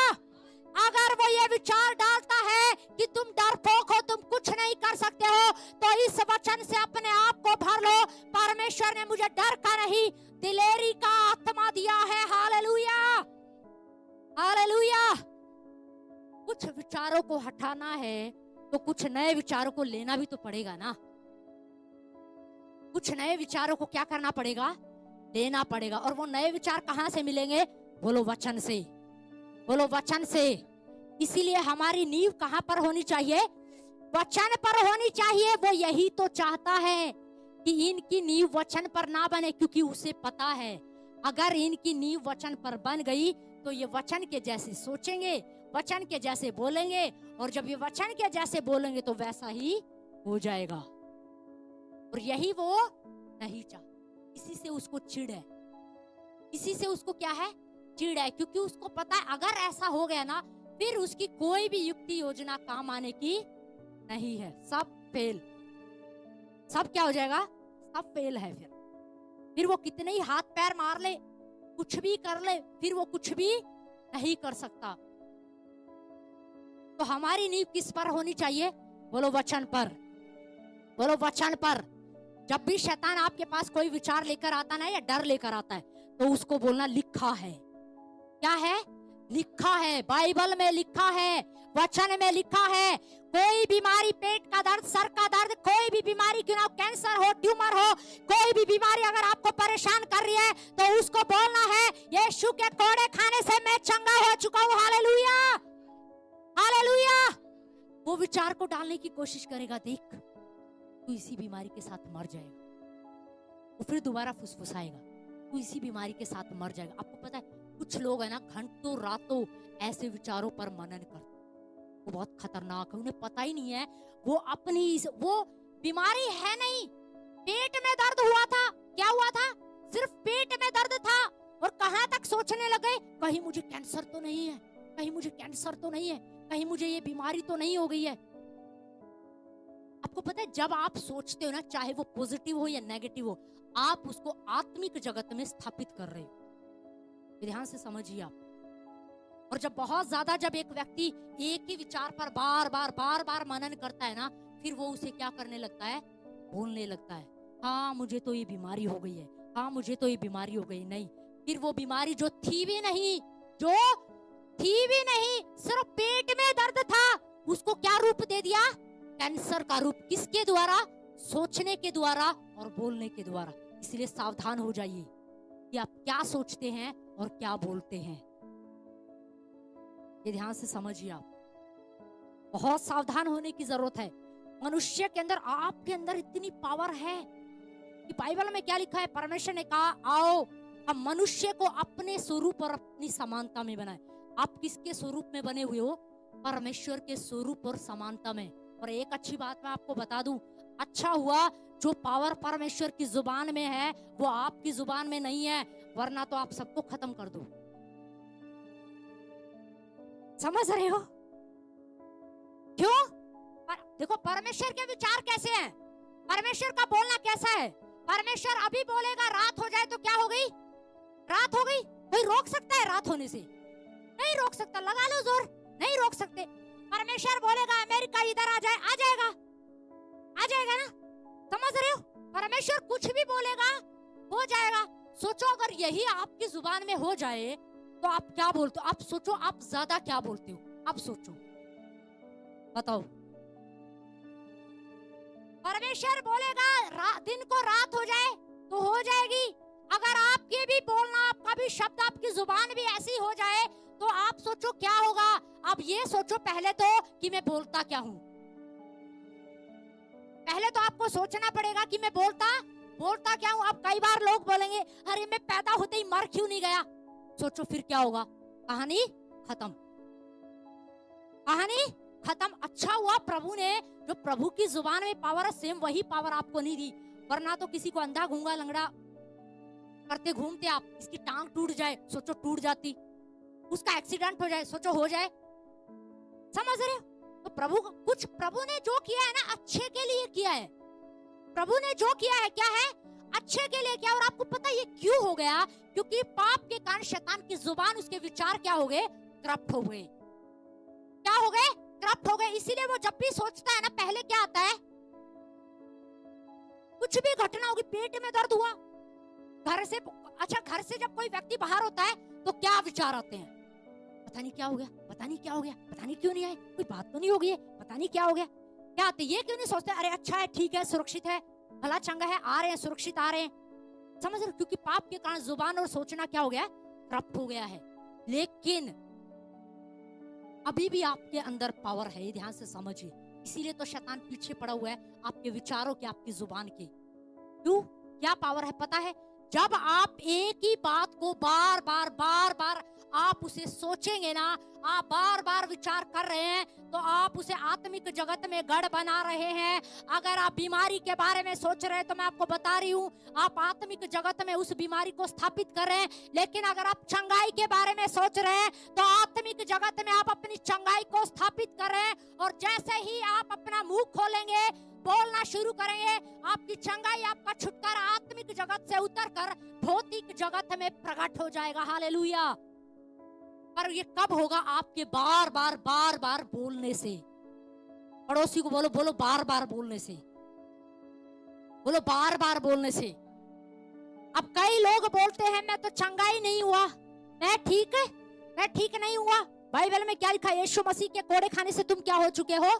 अगर वो ये विचार डालता है कि तुम डरपोक हो, तुम कुछ नहीं कर सकते हो, तो इस वचन से अपने आप को भर लो, परमेश्वर ने मुझे डर का नहीं दिलेरी का आत्मा दिया है। Hallelujah, hallelujah. कुछ विचारों को हटाना है तो कुछ नए विचारों को लेना भी तो पड़ेगा ना। कुछ नए विचारों को क्या करना पड़ेगा? लेना पड़ेगा। और वो नए विचार कहां से मिलेंगे? बोलो वचन से, बोलो वचन से। इसीलिए हमारी नींव कहां पर होनी चाहिए? वचन पर होनी चाहिए। वो यही तो चाहता है कि इनकी नींव वचन पर ना बने, क्योंकि उसे पता है अगर इनकी नींव वचन पर बन गई तो ये वचन के जैसे सोचेंगे, वचन के जैसे बोलेंगे, और जब ये वचन के जैसे बोलेंगे तो वैसा ही हो जाएगा। और यही वो नहीं चाहता। इसी से उसको चिढ़ है, इसी से उसको क्या है? चिढ़ है, क्योंकि उसको पता है अगर ऐसा हो गया ना फिर उसकी कोई भी युक्ति योजना काम आने की नहीं है। सब फेल, सब क्या हो जाएगा? सब फेल है। फिर वो कितने ही हाथ पैर मार ले, कुछ भी कर ले, फिर वो कुछ भी नहीं कर सकता। तो हमारी नींव किस पर होनी चाहिए? बोलो वचन पर, बोलो वचन पर। जब भी शैतान आपके पास कोई विचार लेकर आता ना या डर लेकर आता है तो उसको बोलना लिखा है। क्या है? लिखा है, बाइबल में लिखा है, वचन में लिखा है। कोई बीमारी, पेट का दर्द, सर का दर्द, कोई भी बीमारी क्यों ना हो, कैंसर हो, ट्यूमर हो, कोई भी बीमारी अगर आपको परेशान कर रही है तो उसको बोलना है यीशु के कोड़े खाने से मैं चंगा हो चुका हूँ। Hallelujah, hallelujah. वो विचार को डालने की कोशिश करेगा, देख तू इसी बीमारी के साथ मर जाएगा। वो फिर दोबारा फुसफुसाएगा, तू इसी बीमारी के साथ मर जाएगा। आपको पता है कुछ लोग है ना घंटों रातों ऐसे विचारों पर मनन करते, वो बहुत खतरनाक है। उन्हें पता ही नहीं है वो अपनी वो बीमारी है नहीं। पेट में दर्द हुआ था, क्या हुआ था? सिर्फ पेट में दर्द था, और कहां तक सोचने लगे कहीं मुझे कैंसर तो नहीं है, कहीं मुझे कैंसर तो नहीं है, कहीं मुझे ये बीमारी तो नहीं हो गई है। आपको पता है जब आप सोचते हो ना, चाहे वो पॉजिटिव हो या नेगेटिव हो, आप उसको आत्मिक जगत में स्थापित कर रहे हो। ध्यान से समझिए आप। और जब बहुत ज्यादा जब एक व्यक्ति एक ही विचार पर बार बार मनन करता है ना, फिर वो उसे क्या करने लगता है? बोलने लगता है हाँ मुझे तो ये बीमारी हो गई है, हाँ मुझे तो ये बीमारी हो गई। नहीं, फिर वो बीमारी जो थी भी नहीं, जो थी भी नहीं, सिर्फ पेट में दर्द था, उसको क्या रूप दे दिया? कैंसर का रूप। किसके द्वारा? सोचने के द्वारा और बोलने के द्वारा। इसलिए सावधान हो जाइए कि आप क्या सोचते हैं और क्या बोलते हैं। ये ध्यान से समझिए आप। बहुत सावधान होने की जरूरत है। मनुष्य के अंदर, आपके अंदर इतनी पावर है कि बाइबल में क्या लिखा है? परमेश्वर ने कहा आओ हम मनुष्य को अपने स्वरूप और अपनी समानता में बनाए। आप किसके स्वरूप में बने हुए हो? परमेश्वर के स्वरूप और समानता में। और एक अच्छी बात मैं आपको बता दूं, अच्छा हुआ जो पावर परमेश्वर की जुबान में है वो आपकी जुबान में नहीं है, वरना तो आप सबको खत्म कर दो। समझ रहे हो क्यों? देखो परमेश्वर के विचार कैसे हैं, परमेश्वर का बोलना कैसा है। परमेश्वर अभी बोलेगा रात हो जाए तो क्या हो गई? रात हो गई। कोई रोक सकता है रात होने से? नहीं रोक सकता। लगा लो जोर, नहीं रोक सकते। परमेश्वर बोलेगा अमेरिका इधर आ जाए, आ जाएगा, आ जाएगा ना। समझ रहे हो? परमेश्वर कुछ भी बोलेगा हो जाएगा। सोचो अगर यही आपकी जुबान में हो जाए तो आप क्या बोलते हो? आप सोचो आप ज्यादा क्या बोलते हो? आप सोचो, बताओ। परमेश्वर बोलेगा दिन को रात हो जाए तो हो जाएगी। अगर आपके भी बोलना, आपका भी शब्द, आपकी जुबान भी ऐसी हो जाए तो आप सोचो क्या होगा। अब ये सोचो पहले तो कि मैं बोलता क्या हूं। पहले तो आपको सोचना पड़ेगा कि मैं बोलता क्या हूं। अब कई बार लोग बोलेंगे अरे मैं पैदा होते ही मर क्यों नहीं गया। सोचो फिर क्या होगा, कहानी खत्म, कहानी खत्म। अच्छा हुआ प्रभु ने, जो प्रभु की जुबान में पावर है, सेम वही पावर आपको नहीं दी। वरना तो किसी को अंधा गूंगा लंगड़ा करते घूमते आप, इसकी टांग टूट जाए, सोचो टूट जाती, उसका एक्सीडेंट हो जाए, सोचो हो जाए। समझ रहे हो? तो प्रभु ने जो किया है ना, अच्छे के लिए किया है। प्रभु ने जो किया है क्या है, अच्छे के लिए किया। और आपको पता है ये क्यों हो गया? क्योंकि पाप के कारण शैतान की जुबान, उसके विचार क्या हो गए, करप्ट हो गए। क्या हो गए, करप्ट हो गए। इसीलिए वो जब भी सोचता है ना, पहले क्या आता है, कुछ भी घटना होगी, पेट में दर्द हुआ, घर से जब कोई व्यक्ति बाहर होता है तो क्या विचार आते हैं, पता नहीं क्या हो गया, पता नहीं क्या हो गया, पता नहीं क्यों नहीं आए, कोई बात तो नहीं हो गई है, पता नहीं क्या हो गया। क्या आते, ये क्यों नहीं सोचते अरे अच्छा है, ठीक है, सुरक्षित है, भला चंगा है, आ रहे हैं, सुरक्षित आ रहे हैं। समझ रहे? क्योंकि पाप के कारण जुबान और सोचना क्या हो गया, करप्ट हो गया है। लेकिन अभी भी आपके अंदर पावर है, ये ध्यान से समझिए। इसीलिए तो शैतान पीछे पड़ा हुआ है आपके विचारों के, आपकी जुबान के। क्यों? क्या पावर है पता है? जब आप एक ही बात को बार बार आप उसे सोचेंगे ना, आप बार बार विचार कर रहे हैं, तो आप उसे आत्मिक जगत में गढ़ बना रहे हैं। अगर आप बीमारी के बारे में सोच रहे हैं तो मैं आपको बता रही हूँ, आप आत्मिक जगत में उस बीमारी को स्थापित कर रहे हैं। लेकिन अगर आप चंगाई के बारे में सोच रहे हैं तो आत्मिक जगत में आप अपनी चंगाई को स्थापित कर रहे हैं। और जैसे ही आप अपना मुंह खोलेंगे, बोलना शुरू करेंगे, आपकी चंगाई, आपका छुटकारा आत्मिक जगत से उतरकर भौतिक जगत में प्रकट हो जाएगा। हालेलुया। पर ये कब होगा? आपके बार बार बोलने से। पड़ोसी को बोलो बार बार बोलने से, बोलो बार बार बोलने से। अब कई लोग बोलते हैं मैं तो चंगाई नहीं हुआ, मैं ठीक नहीं हुआ। बाइबल में क्या लिखा है? यीशु मसीह के कोड़े खाने से तुम क्या हो चुके हो?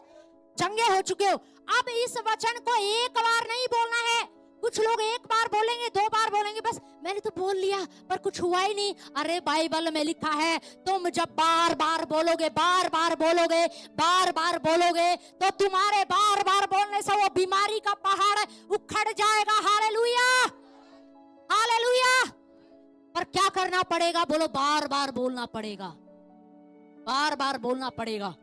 चंगे हो चुके हो। अब इस वचन को एक बार नहीं बोलना है। कुछ लोग एक बार बोलेंगे, दो बार बोलेंगे, बस मैंने तो बोल लिया पर कुछ हुआ ही नहीं। अरे बाइबल में लिखा है तुम जब बार बार बोलोगे तो तुम्हारे बार बार बोलने से वो बीमारी का पहाड़ उखड़ जाएगा। Hallelujah, hallelujah. पर क्या करना पड़ेगा? बोलो बार बार बोलना पड़ेगा, बार बार बोलना पड़ेगा।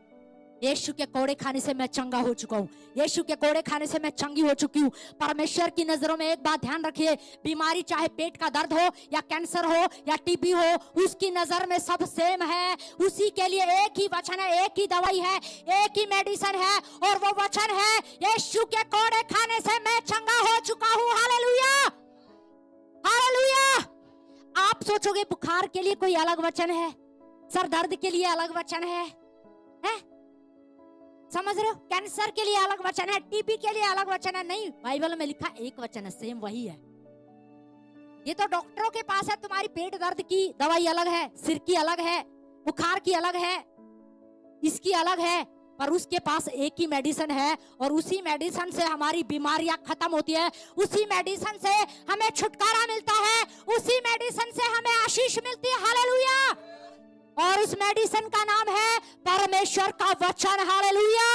यीशु के कोड़े खाने से मैं चंगा हो चुका हूँ, यीशु के कोड़े खाने से मैं चंगी हो चुकी हूँ। परमेश्वर की नजरों में एक बात ध्यान रखिए, बीमारी चाहे पेट का दर्द हो या कैंसर हो या टीबी हो, उसकी नजर में सब सेम है। उसी के लिए एक ही वचन है, एक ही दवाई है, एक ही मेडिसिन है, और वो वचन है यीशु के कोड़े खाने से मैं चंगा हो चुका हूँ। Hallelujah, hallelujah. आप सोचोगे बुखार के लिए कोई अलग वचन है, सर दर्द के लिए अलग वचन है? समझ रहे हो? कैंसर के लिए अलग वचन है, टीबी के लिए अलग वचन है? नहीं, बाइबल में लिखा एक वचन है, सेम वही है। ये तो डॉक्टरों के पास है, तुम्हारी पेट दर्द की दवाई अलग है, सिर की अलग है, बुखार की अलग है, इसकी अलग है, पर उसके पास एक ही मेडिसिन है। और उसी मेडिसिन से हमारी बीमारियां खत्म होती है, उसी मेडिसिन से हमें छुटकारा मिलता है, उसी मेडिसिन से हमें आशीष मिलती है। हालेलुया। और उस मेडिसिन का नाम है परमेश्वर का वचन। हालेलुया।